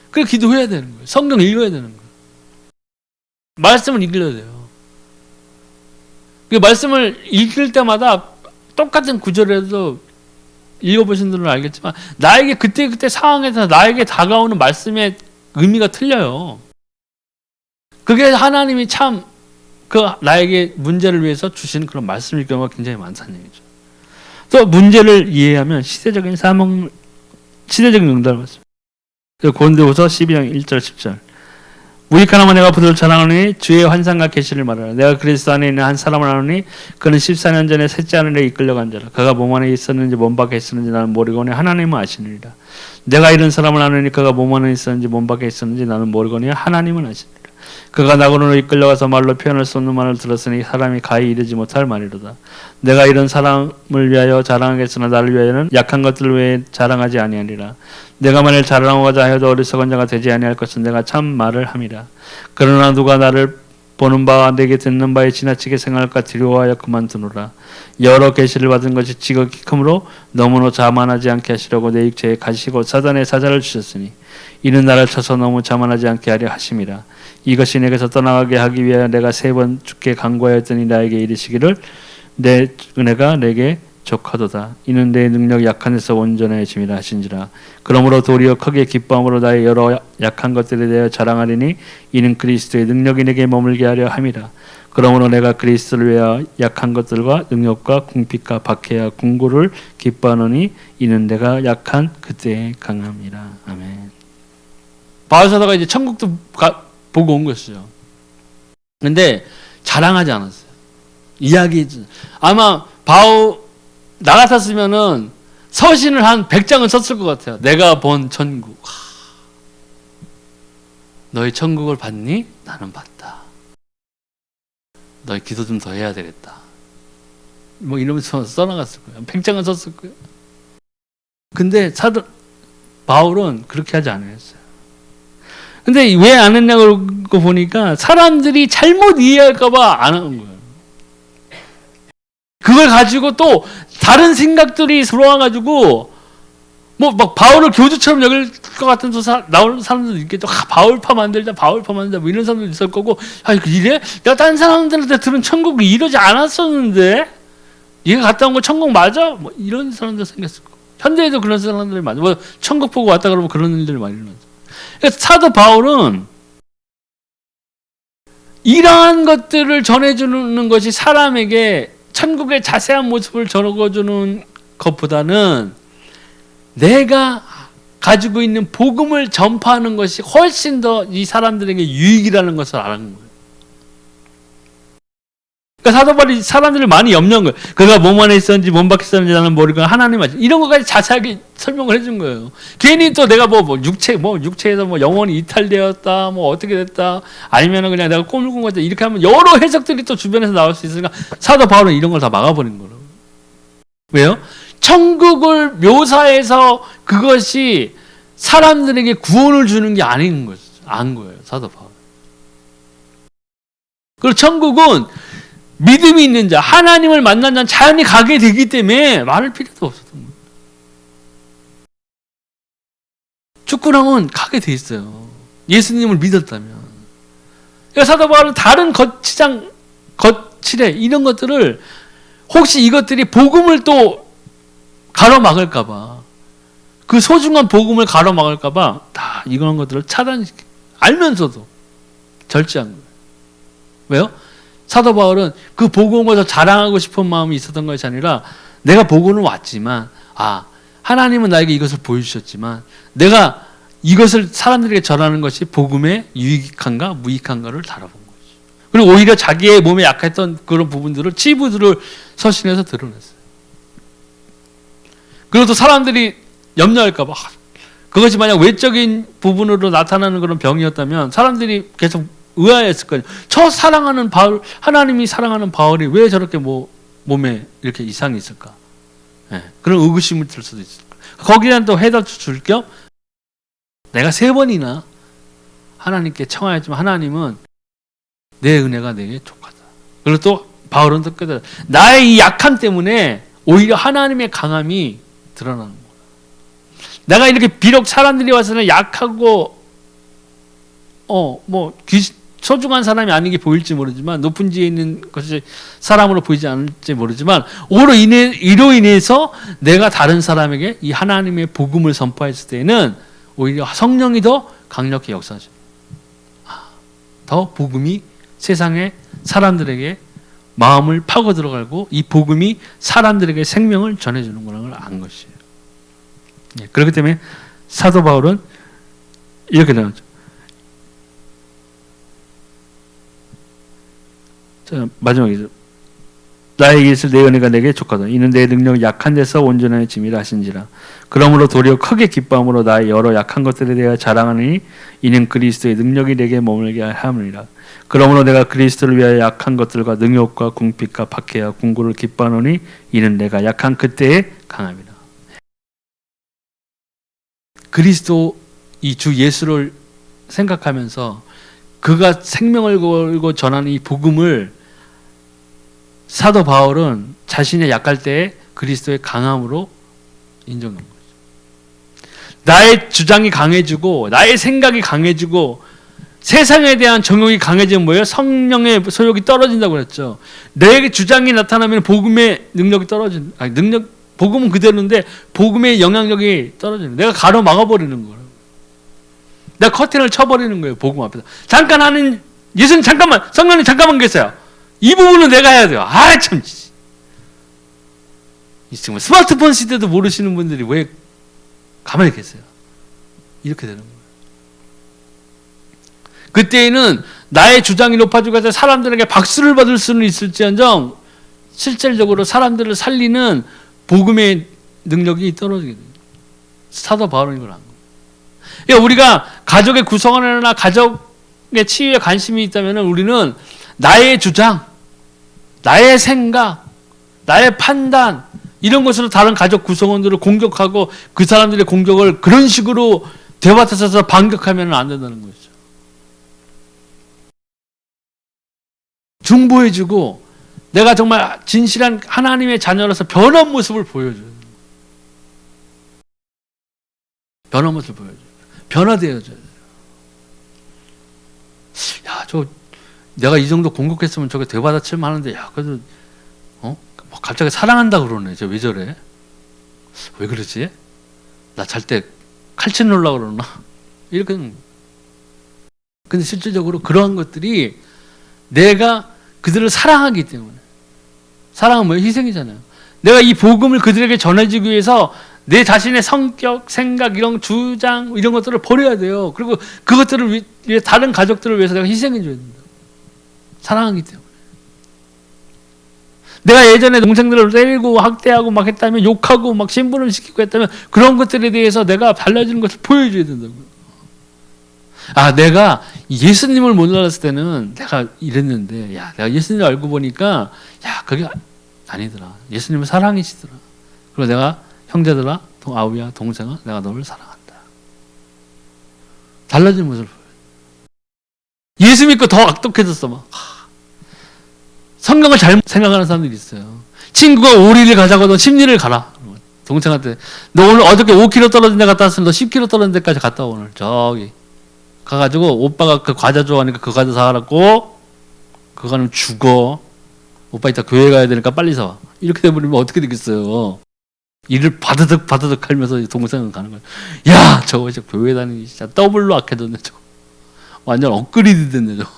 그래 기도해야 되는 거예요. 성경 읽어야 되는 거예요. 말씀을 읽어야 돼요. 그 말씀을 읽을 때마다 똑같은 구절에도 읽어보신 분들은 알겠지만 나에게 그때 상황에서 나에게 다가오는 말씀의 의미가 틀려요. 그게 하나님이 참 그 나에게 문제를 위해서 주시는 그런 말씀일 경우가 굉장히 많다는 얘기죠. 또 문제를 이해하면 시대적인 응답을 받습니다. 고린도후서 12장 1절 10절 무익하나마 내가 부들을 자랑하노니 주의 환상과 계시를 말하라. 내가 그리스도 안에 있는 한 사람을 아노니 그는 14년 전에 셋째 하늘에 이끌려간 자라. 그가 몸 안에 있었는지 몸 밖에 있었는지 나는 모르거니 하나님은 아시느니라. 내가 이런 사람을 아노니 그가 몸 안에 있었는지 몸 밖에 있었는지 나는 모르거니 하나님은 아시느니라. 그가 낙원으로 이끌려가서 말로 표현할 수 없는 말을 들었으니 사람이 가히 이르지 못할 말이로다. 내가 이런 사람을 위하여 자랑하겠으나 나를 위하여는 약한 것들 외에 자랑하지 아니하리라. 내가 만일 자랑하고자 하여도 어리석은 자가 되지 아니할 것은 내가 참 말을 함이라. 그러나 누가 나를 보는 바와 내게 듣는 바에 지나치게 생각할까 두려워하여 그만두노라. 여러 계시를 받은 것이 지극히 크므로 너무나 자만하지 않게 하시려고 내 육체에 가시고 사단의 사자를 주셨으니 이는 나를 쳐서 너무 자만하지 않게 하려 하심이라. 이것이 내게서 떠나가게 하기 위하여 내가 3번 주께 간구하였더니 나에게 이르시기를 내 은혜가 내게 족하도다. 이는 내 능력이 약한 데서 온전해짐이라 하신지라. 그러므로 도리어 크게 기뻐함으로 나의 여러 약한 것들에 대하여 자랑하리니 이는 그리스도의 능력이 내게 머물게 하려 함이라. 그러므로 내가 그리스도를 위하여 약한 것들과 능력과 궁핍과 박해와 궁고를 기뻐하노니 이는 내가 약한 그때에 강함이라. 아멘. 바울 사도가 이제 천국도 보고 온 것이죠. 근데 자랑하지 않았어요. 이야기했죠. 아마 바울 나 같았으면은 서신을 한 100장은 썼을 것 같아요. 내가 본 천국. 너희 천국을 봤니? 나는 봤다. 너희 기도 좀 더 해야 되겠다. 뭐 이러면서 써나갔을 거예요. 100장은 썼을 거예요. 근데 사도 바울은 그렇게 하지 않았어요. 근데 왜 안 했냐고 보니까 사람들이 잘못 이해할까봐 안 하는 거예요. 그걸 가지고 또 다른 생각들이 들어와가지고 뭐 막 바울을 교주처럼 여길 것 같은 나올 사람들도 있겠죠. 바울파 만들자 뭐 이런 사람도 있을 거고 이래? 내가 다른 사람들한테 들은 천국이 이러지 않았었는데 얘가 갔다 온 거 천국 맞아? 뭐 이런 사람들 생겼을 거고 현대에도 그런 사람들이 많아요. 뭐 천국 보고 왔다 그러면 그런 일들이 많이 일어나죠. 그러니까 사도 바울은 이러한 것들을 전해주는 것이 사람에게 천국의 자세한 모습을 적어주는 것보다는 내가 가지고 있는 복음을 전파하는 것이 훨씬 더 이 사람들에게 유익이라는 것을 알았는 거예요. 그러니까 사도 바울이 사람들을 많이 염려한 거예요. 그가 몸 안에 있었는지 몸 밖에 있었는지 나는 모르고 하나님 아시. 이런 것까지 자세하게 설명을 해준 거예요. 괜히 또 내가 육체에서 뭐 영혼이 이탈되었다, 뭐 어떻게 됐다, 아니면은 그냥 내가 꿈을 꾼 거다 이렇게 하면 여러 해석들이 또 주변에서 나올 수 있으니까 사도 바울은 이런 걸 다 막아버린 거예요. 왜요? 천국을 묘사해서 그것이 사람들에게 구원을 주는 게 아닌 거죠. 안 거예요, 사도 바울. 그리고 천국은 믿음이 있는 자, 하나님을 만난 자는 자연히 가게 되기 때문에 말할 필요도 없었던 거예요. 축구랑은 가게 돼 있어요. 예수님을 믿었다면. 그러니까 사도 바울은 다른 거칠해 이런 것들을 혹시 이것들이 복음을 또 가로막을까봐, 그 소중한 복음을 가로막을까봐 다 이런 것들을 차단시켜 알면서도 절제한 거예요. 왜요? 사도 바울은 그 복음을 더 자랑하고 싶은 마음이 있었던 것이 아니라, 내가 복음은 왔지만 하나님은 나에게 이것을 보여주셨지만 내가 이것을 사람들에게 전하는 것이 복음에 유익한가 무익한가를 달아본 거죠. 그리고 오히려 자기의 몸에 약했던 그런 부분들을, 치부들을 서신해서 드러냈어요. 그리고 또 사람들이 염려할까 봐, 그것이 만약 외적인 부분으로 나타나는 그런 병이었다면 사람들이 계속 의아했을 거예요. 저 사랑하는 바울, 하나님이 사랑하는 바울이 왜 저렇게 몸에 이렇게 이상이 있을까? 네, 그런 의구심을 들 수도 있을 거예요. 거기에 또 해답 줄 겸, 내가 3번이나 하나님께 청하였지만 하나님은 내 은혜가 내게 족하다. 그리고 또 바울은 또 깨달아, 나의 이 약함 때문에 오히려 하나님의 강함이 드러나는 거야. 내가 이렇게 비록 사람들이 와서는 약하고 소중한 사람이 아닌 게 보일지 모르지만, 높은 지에 있는 것이 사람으로 보이지 않을지 모르지만, 이로 인해서 내가 다른 사람에게 이 하나님의 복음을 선포했을 때에는 오히려 성령이 더 강력히 역사하죠. 더 복음이 세상의 사람들에게 마음을 파고 들어가고 이 복음이 사람들에게 생명을 전해주는 거라는 걸 안 것이에요. 그렇기 때문에 사도 바울은 이렇게 나오죠. 자, 마지막이죠. 나에게 있을 내 은혜가 내게 족하다. 이는 내 능력이 약한 데서 온전하여 짐이라 하신지라. 그러므로 도리어 크게 기뻐함으로 나의 여러 약한 것들에 대하여 자랑하니 이는 그리스도의 능력이 내게 머물게 함이니라. 그러므로 내가 그리스도를 위하여 약한 것들과 능욕과 궁핍과 박해와 궁고를 기뻐하노니 이는 내가 약한 그때에 강함이라. 그리스도 이 주 예수를 생각하면서 그가 생명을 걸고 전하는 이 복음을 사도 바울은 자신의 약할 때에 그리스도의 강함으로 인정한 거죠. 나의 주장이 강해지고 나의 생각이 강해지고 세상에 대한 정욕이 강해지면 뭐예요? 성령의 소욕이 떨어진다고 그랬죠. 내 주장이 나타나면 복음의 능력이 복음은 그대로인데 복음의 영향력이 떨어지는 거예요. 내가 가로막아버리는 거예요. 내가 커튼을 쳐버리는 거예요. 복음 앞에서. 잠깐 하는, 예수님 잠깐만, 성령님 잠깐만 계세요. 이 부분은 내가 해야 돼요. 참. 지금 스마트폰 시대도 모르시는 분들이 왜 가만히 계세요? 이렇게 되는 거예요. 그때에는 나의 주장이 높아지고 사람들에게 박수를 받을 수는 있을지언정 실질적으로 사람들을 살리는 복음의 능력이 떨어지게 돼요. 사도 바울은 이걸 안 거예요. 그러니까 우리가 가족의 구성원이나 가족의 치유에 관심이 있다면 우리는 나의 주장, 나의 생각, 나의 판단 이런 것으로 다른 가족 구성원들을 공격하고 그 사람들의 공격을 그런 식으로 되받아서서 반격하면 안 된다는 거죠. 중보해주고 내가 정말 진실한 하나님의 자녀로서 변한 모습을 보여줘요. 변한 모습을 보여줘요. 변화되어져요. 내가 이 정도 공격했으면 저게 되받아칠만 하는데, 그래도, 갑자기 사랑한다 그러네. 왜 저래? 왜 그러지? 나 잘 때 칼치 놓으려고 그러나? 이렇게. 근데 실질적으로 그러한 것들이 내가 그들을 사랑하기 때문에. 사랑은 뭐예요? 희생이잖아요. 내가 이 복음을 그들에게 전해주기 위해서 내 자신의 성격, 생각, 이런 주장, 이런 것들을 버려야 돼요. 그리고 그것들을 위해 다른 가족들을 위해서 내가 희생해줘야 된다. 사랑하기 때문에. 내가 예전에 동생들을 때리고 학대하고 막 했다면, 욕하고 막 심부름 시키고 했다면 그런 것들에 대해서 내가 달라지는 것을 보여줘야 된다고요. 내가 예수님을 못 알았을 때는 내가 이랬는데, 내가 예수님을 알고 보니까, 그게 아니더라. 예수님은 사랑이시더라. 그리고 내가 형제들아, 아우야, 동생아, 내가 너를 사랑한다. 달라진 모습을 보여요. 예수 믿고 더 악독해졌어. 막 성경을 잘못 생각하는 사람들이 있어요. 친구가 오리를 가자고 너 심리를 가라. 동생한테 너 오늘 어저께 5km 떨어진 데 갔다 왔으면 너 10km 떨어진 데까지 갔다 와. 오늘 저기 가가지고 오빠가 그 과자 좋아하니까 그 과자 사가라고. 그거는 죽어. 오빠 이따 교회 가야 되니까 빨리 사와. 이렇게 돼버리면 어떻게 되겠어요. 이를 바드득 하면서 동생은 가는 거예요. 야, 저거 진짜 교회 다니기 진짜 더블로 악해졌네. 저거 완전 업그레이드 됐네. 저거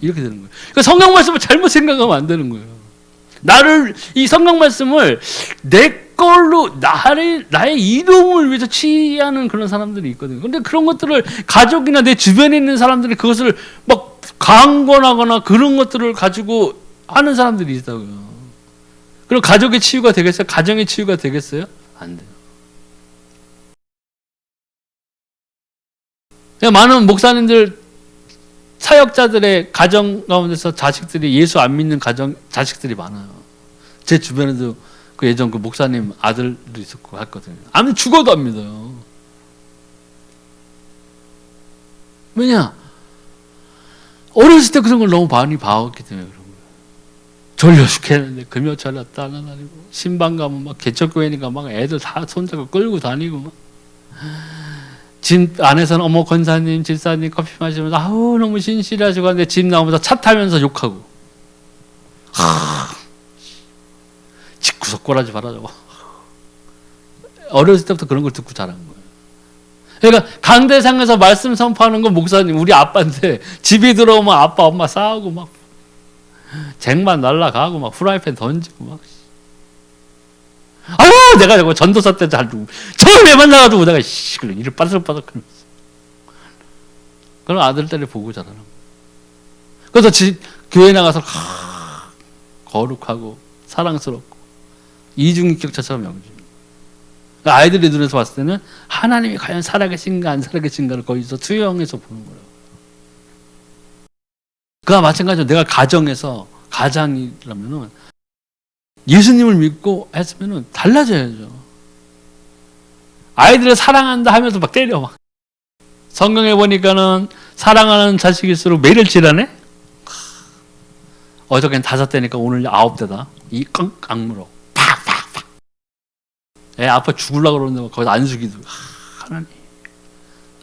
이렇게 되는 거예요. 그러니까 성경 말씀을 잘못 생각하면 안 되는 거예요. 이 성경 말씀을 내 걸로 나의 이동을 위해서 취하는 그런 사람들이 있거든요. 근데 그런 것들을 가족이나 내 주변에 있는 사람들이 그것을 막 강권하거나 그런 것들을 가지고 하는 사람들이 있다고요. 그럼 가족의 치유가 되겠어요? 가정의 치유가 되겠어요? 안 돼요. 많은 목사님들, 사역자들의 가정 가운데서 자식들이 예수 안 믿는 자식들이 많아요. 제 주변에도 그 예전 그 목사님 아들도 있었고 했거든요. 아무튼 죽어도 안 믿어요. 왜냐? 어렸을 때 그런 걸 너무 많이 봐왔기 때문에 그런 거예요. 졸려 죽겠는데 금요 철야 따라다니고 신방 가면 막 개척교회니까 막 애들 다 손잡고 끌고 다니고 막 집 안에서는 어머 권사님 집사님 커피 마시면서 아우 너무 신실하시고 하는데 집 나오면서 차 타면서 욕하고 집구석 꼬라지 봐라 저거. 어렸을 때부터 그런 걸 듣고 자란 거예요. 그러니까 강대상에서 말씀 선포하는 건 목사님 우리 아빠인데 집에 들어오면 아빠 엄마 싸우고 막 쟁반 날라가고 막 후라이팬 던지고 막 아유 내가 저거 전도사 때 잘 두고 저를 왜 만나가지고 내가 이를 빠삭빠삭 하면서 그런 아들들을 보고 자라는 거예요. 그래서 교회 나가서 거룩하고 사랑스럽고 이중인격자처럼 여겨집니다. 그러니까 아이들의 눈에서 봤을 때는 하나님이 과연 살아계신가 안 살아계신가를 거기서 투영해서 보는 거예요. 그와 마찬가지로 내가 가장이라면은 예수님을 믿고 했으면은 달라져야죠. 아이들을 사랑한다 하면서 막 때려 막. 성경에 보니까는 사랑하는 자식일수록 매를 지라네. 어저께는 5대니까 오늘 9대다. 이 악물어 팍팍팍. 애 아파 죽으려고 그러는데 거기서 안수기도 하나님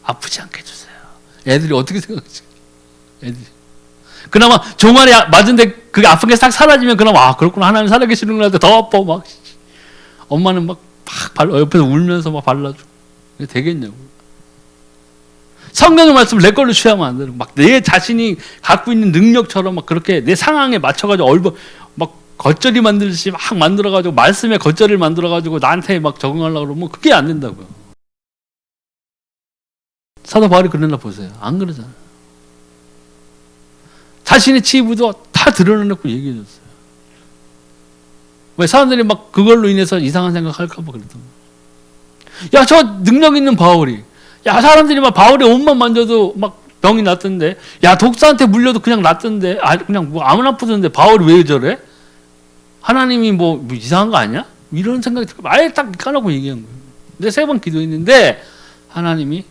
아프지 않게 해주세요. 애들이 어떻게 생각하지? 애들이 그나마 종아리 맞은데 그게 아픈 게 싹 사라지면 그나마 그렇구나 하나님 살아계시는구나 하는데 더 아파 막 엄마는 막 옆에서 울면서 막 발라주고 되겠냐고. 성경의 말씀을 내 걸로 취하면 안 되는 막 내 자신이 갖고 있는 능력처럼 막 그렇게 내 상황에 맞춰가지고 막 겉절이 만들듯이 막 만들어가지고 말씀에 겉절이를 만들어가지고 나한테 막 적응하려고 그러면 그게 안 된다고요. 사도 바울이 그랬나 보세요. 안 그러잖아요. 자신의 치부도 다 드러내놓고 얘기해줬어요. 왜 사람들이 막 그걸로 인해서 이상한 생각할까 봐 그랬던 거예요. 야, 저 능력 있는 바울이, 야, 사람들이 막 바울의 옷만 만져도 막 병이 났던데, 야, 독사한테 물려도 그냥 났던데, 그냥 뭐 아무나 아프던데 바울이 왜 저래? 하나님이 뭐 이상한 거 아니야? 이런 생각이 들고 아예 딱 까놓고 얘기한 거예요. 근데 3번 기도했는데 하나님이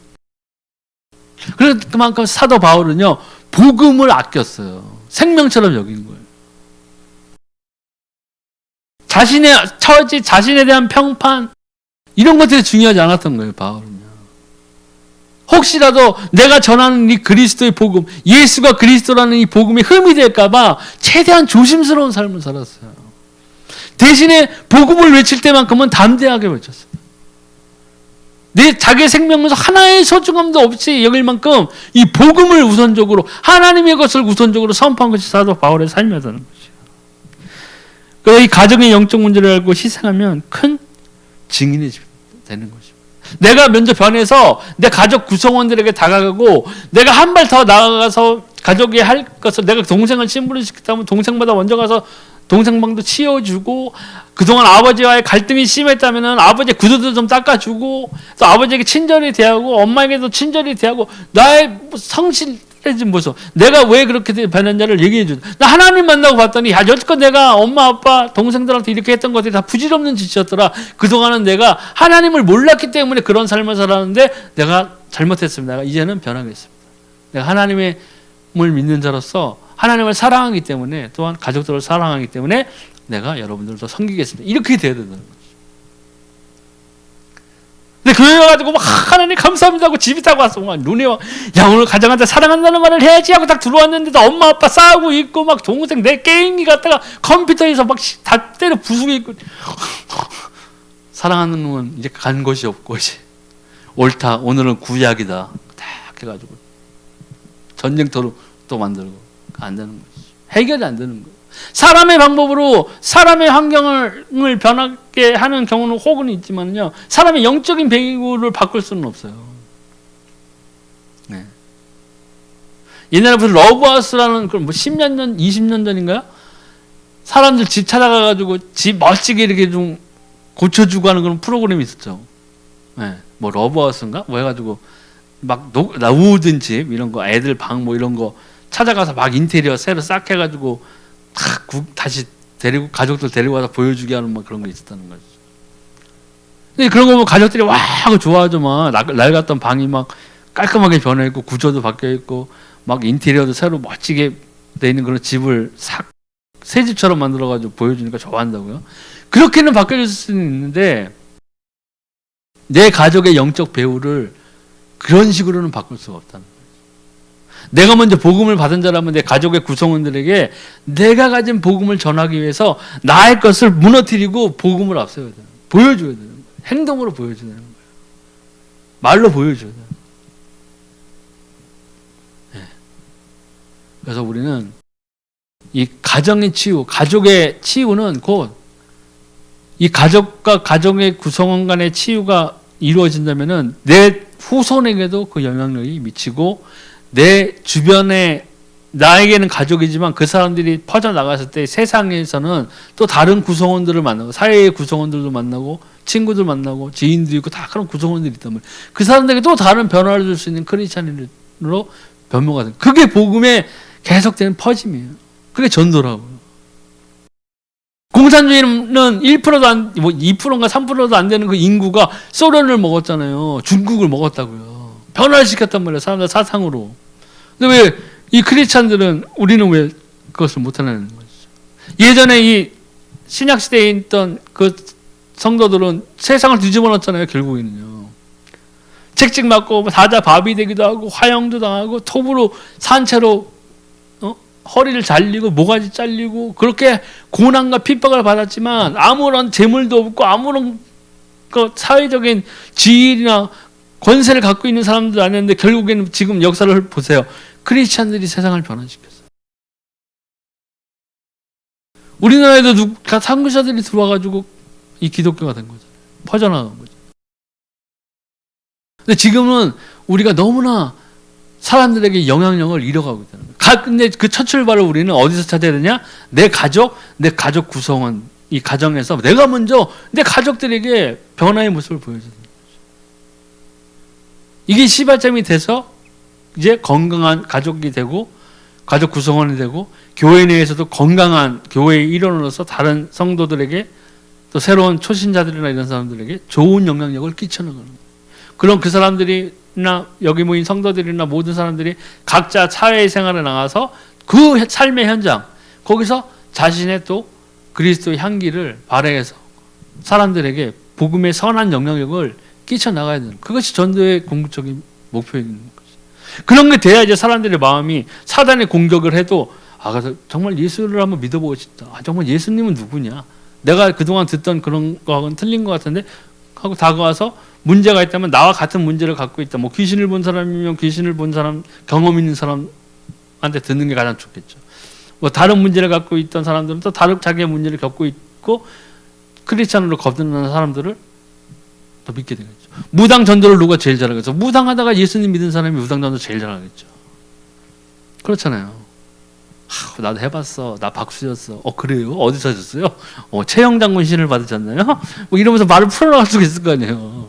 그래서 그만큼 사도 바울은요 복음을 아꼈어요. 생명처럼 여긴 거예요. 자신의 처지, 자신에 대한 평판 이런 것들이 중요하지 않았던 거예요. 바울은요. 혹시라도 내가 전하는 이 그리스도의 복음, 예수가 그리스도라는 이 복음이 흠이 될까 봐 최대한 조심스러운 삶을 살았어요. 대신에 복음을 외칠 때만큼은 담대하게 외쳤어요. 내 자기의 생명에서 하나의 소중함도 없이 여길 만큼 이 복음을 우선적으로 하나님의 것을 우선적으로 선포한 것이 사도 바울의 삶이었다는 것이에요. 그래서 이 가정의 영적 문제를 알고 희생하면 큰 증인이 되는 것입니다. 내가 먼저 변해서 내 가족 구성원들에게 다가가고 내가 한 발 더 나아가서 가족이 할 것을 내가 동생을 신부를 시켰다면 동생보다 먼저 가서 동생 방도 치워주고 그동안 아버지와의 갈등이 심했다면 아버지의 구두도 좀 닦아주고 또 아버지에게 친절히 대하고 엄마에게도 친절히 대하고 나의 성실 지금 무슨 내가 왜 그렇게 변했냐를 얘기해 줘. 나 하나님 만나고 봤더니 야 여태껏 내가 엄마 아빠 동생들한테 이렇게 했던 것들이 다 부질없는 짓이었더라. 그동안은 내가 하나님을 몰랐기 때문에 그런 삶을 살았는데 내가 잘못했습니다. 내가 이제는 변하겠습니다. 내가 하나님을 믿는 자로서 하나님을 사랑하기 때문에 또한 가족들을 사랑하기 때문에 내가 여러분들도 섬기겠습니다. 이렇게 돼야 된다는 거죠. 근데 교회 와가지고 막 하나님 감사합니다 하고 집이 타고 왔어. 막 눈에 야 오늘 가정한테 사랑한다는 말을 해야지 하고 딱 들어왔는데도 엄마 아빠 싸우고 있고 막 동생 내 게임기 갖다가 컴퓨터에서 막 다 때려 부수고 있고 사랑하는 놈은 이제 간 곳이 없고 이제 옳다 오늘은 구약이다 딱 해가지고 전쟁터로 또 만들고 안 되는 거지. 해결이 안 되는 거예요. 사람의 방법으로 사람의 환경을 변하게 하는 경우는 혹은 있지만요. 사람의 영적인 배우를 바꿀 수는 없어요. 네. 옛날에 무슨 러브하우스라는 그런 뭐 10년 전, 20년 전인가요? 사람들 집 찾아가가지고 집 멋지게 이렇게 좀 고쳐주고 하는 그런 프로그램이 있었죠. 네. 뭐 러브하우스인가? 뭐 해가지고 막 우든 집 이런 거 애들 방 뭐 이런 거 찾아가서 막 인테리어 새로 싹 해가지고 다시 데리고 가족들 데리고 와서 보여주게 하는 막 그런 거 있었다는 거죠. 근데 그런 거 보면 가족들이 와 하고 좋아하죠. 막 낡았던 방이 막 깔끔하게 변해 있고 구조도 바뀌어 있고 막 인테리어도 새로 멋지게 돼 있는 그런 집을 싹 새 집처럼 만들어 가지고 보여주니까 좋아한다고요. 그렇게는 바뀌어질 수는 있는데 내 가족의 영적 배우를 그런 식으로는 바꿀 수가 없다는 거예요. 내가 먼저 복음을 받은 자라면 내 가족의 구성원들에게 내가 가진 복음을 전하기 위해서 나의 것을 무너뜨리고 복음을 앞세워야 되는 거예요. 보여줘야 되는 거예요. 행동으로 보여줘야 되는 거예요. 말로 보여줘야 돼요. 네. 그래서 우리는 이 가정의 치유, 가족의 치유는 곧 이 가족과 가정의 구성원 간의 치유가 이루어진다면은 내 후손에게도 그 영향력이 미치고 내 주변에 나에게는 가족이지만 그 사람들이 퍼져나갔을 때 세상에서는 또 다른 구성원들을 만나고 사회의 구성원들도 만나고 친구들 만나고 지인도 있고 다 그런 구성원들이 있단 말이에요. 그 사람들에게 또 다른 변화를 줄 수 있는 크리스찬으로 변모가 된 그게 복음의 계속되는 퍼짐이에요. 그게 전도라고요. 공산주의는 1%도 안, 뭐 2%인가 3%도 안 되는 그 인구가 소련을 먹었잖아요. 중국을 먹었다고요. 변화를 시켰단 말이에요. 사람들 사상으로. 근데 왜 이 크리스찬들은 우리는 왜 그것을 못하는 거죠? 예전에 이 신약 시대에 있던 그 성도들은 세상을 뒤집어 놨잖아요. 결국에는요. 책찍 맞고 사자 밥이 되기도 하고 화형도 당하고 톱으로 산채로 허리를 잘리고 모가지 잘리고 그렇게 고난과 핍박을 받았지만 아무런 재물도 없고 아무런 그 사회적인 지위나 권세를 갖고 있는 사람들도 아니었는데 결국에는 지금 역사를 보세요. 크리스찬들이 세상을 변화시켰어요. 우리나라에도 선교사들이 들어와가지고 이 기독교가 된 거죠. 퍼져나간 거죠. 근데 지금은 우리가 너무나 사람들에게 영향력을 잃어가고 있다는 거예요. 근데 그 첫 출발을 우리는 어디서 찾아야 되냐? 내 가족 구성원, 이 가정에서 내가 먼저 내 가족들에게 변화의 모습을 보여줘야 되는 거죠. 이게 시발점이 돼서 이제 건강한 가족이 되고 가족 구성원이 되고 교회 내에서도 건강한 교회의 일원으로서 다른 성도들에게 또 새로운 초신자들이나 이런 사람들에게 좋은 영향력을 끼쳐나가는 거예요. 그럼 그 사람들이나 여기 모인 성도들이나 모든 사람들이 각자 사회생활에 나가서 그 삶의 현장 거기서 자신의 또 그리스도의 향기를 발휘해서 사람들에게 복음의 선한 영향력을 끼쳐나가야 되는 그것이 전도의 궁극적인 목표인 거죠. 그런 게 돼야 이제 사람들의 마음이 사단의 공격을 해도 정말 예수를 한번 믿어보고 싶다. 정말 예수님은 누구냐? 내가 그동안 듣던 그런 거하고는 틀린 것 같은데 하고 다가와서 문제가 있다면 나와 같은 문제를 갖고 있다. 뭐 귀신을 본 사람이면 귀신을 본 사람, 경험 있는 사람한테 듣는 게 가장 좋겠죠. 뭐 다른 문제를 갖고 있던 사람들은 또 다른 자기의 문제를 겪고 있고 크리스찬으로 거듭나는 사람들을 더 믿게 되겠죠. 무당 전도를 누가 제일 잘하겠어? 무당하다가 예수님 믿은 사람이 무당 전도 제일 잘하겠죠. 그렇잖아요. 나도 해봤어. 나 박수였어. 그래요? 어디서 하셨어요? 최영 장군 신을 받으셨나요? 뭐 이러면서 말을 풀어나갈 수가 있을 거 아니에요.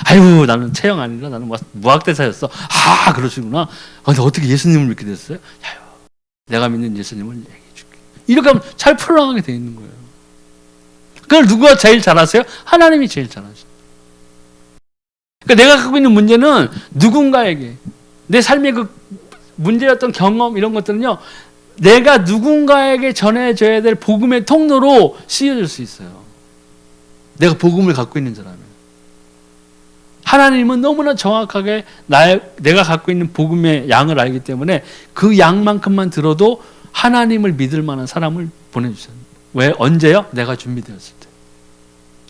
아유 나는 체형 아니라 나는 무학대사였어. 아 그러시구나. 근데 어떻게 예수님을 믿게 됐어요? 아유 내가 믿는 예수님을 얘기해 줄게. 이렇게 하면 잘 풀어나가게 돼 있는 거예요. 그걸 누가 제일 잘 아세요? 하나님이 제일 잘 아시죠. 그러니까 내가 갖고 있는 문제는 누군가에게 내 삶의 그 문제였던 경험 이런 것들은요. 내가 누군가에게 전해줘야 될 복음의 통로로 쓰여질 수 있어요. 내가 복음을 갖고 있는 사람이에요. 하나님은 너무나 정확하게 내가 갖고 있는 복음의 양을 알기 때문에 그 양만큼만 들어도 하나님을 믿을 만한 사람을 보내주셨어요. 왜? 언제요? 내가 준비되었을 때.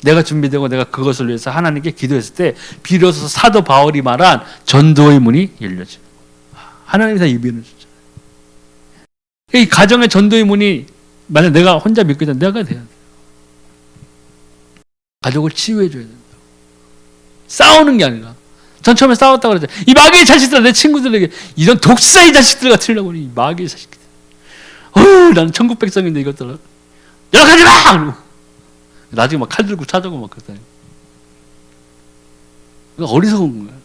내가 준비되고 내가 그것을 위해서 하나님께 기도했을 때 비로소 사도 바울이 말한 전도의 문이 열려지는 거예요. 하나님이 다 이변을 주죠. 이 가정의 전도의 문이 만약 내가 혼자 믿고 있다 내가 돼야 돼요. 가족을 치유해 줘야 된다. 싸우는 게 아니라. 전 처음에 싸웠다고 그랬죠. 이 마귀의 자식들 내 친구들에게 이런 독사의 자식들 같으려고 이 마귀의 자식들. 나는 천국 백성인데 이것들 연락하지 마. 나중에 막 칼 들고 찾아오고 막 그랬다니. 어리석은 거야.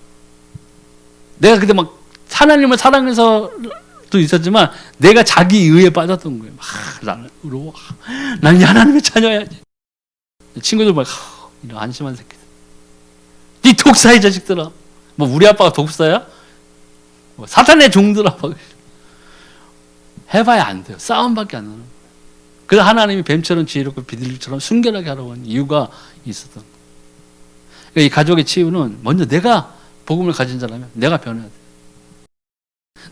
내가 그때 막 하나님을 사랑해서도 있었지만 내가 자기 의에 빠졌던 거예요. 나는 의로워. 난 하나님의 자녀야지. 친구들 막 이런 안심한 새끼들. 네 독사의 자식들아. 뭐 우리 아빠가 독사야? 뭐 사탄의 종들아. 해봐야 안 돼요. 싸움밖에 안 나요. 그래서 하나님이 뱀처럼 지혜롭고 비둘기처럼 순결하게 하라고 하는 이유가 있었던 거예요. 그러니까 이 가족의 치유는 먼저 내가 복음을 가진 자라면 내가 변해야 돼요.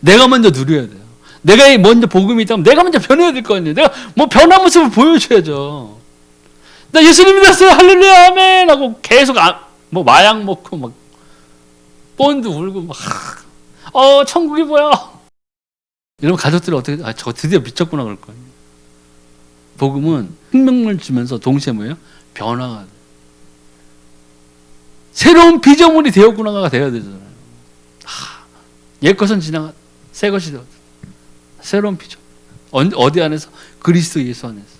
내가 먼저 누려야 돼요. 내가 먼저 복음이 있다면 내가 먼저 변해야 될 거 아니에요. 내가 뭐 변한 모습을 보여줘야죠. 나 예수님 믿었어요. 할렐루야 아멘 하고 계속 뭐 마약 먹고 막 본드 울고 막 천국이 뭐야. 이러면 가족들이 어떻게 저 드디어 미쳤구나 그럴 거 아니에요. 복음은 생명을 주면서 동시에 뭐예요? 변화가 돼요. 새로운 피조물이 되었구나가 되어야 되잖아요. 옛것은 지나가 새 것이 되었다. 새로운 피조. 어디 안에서? 그리스도 예수 안에서.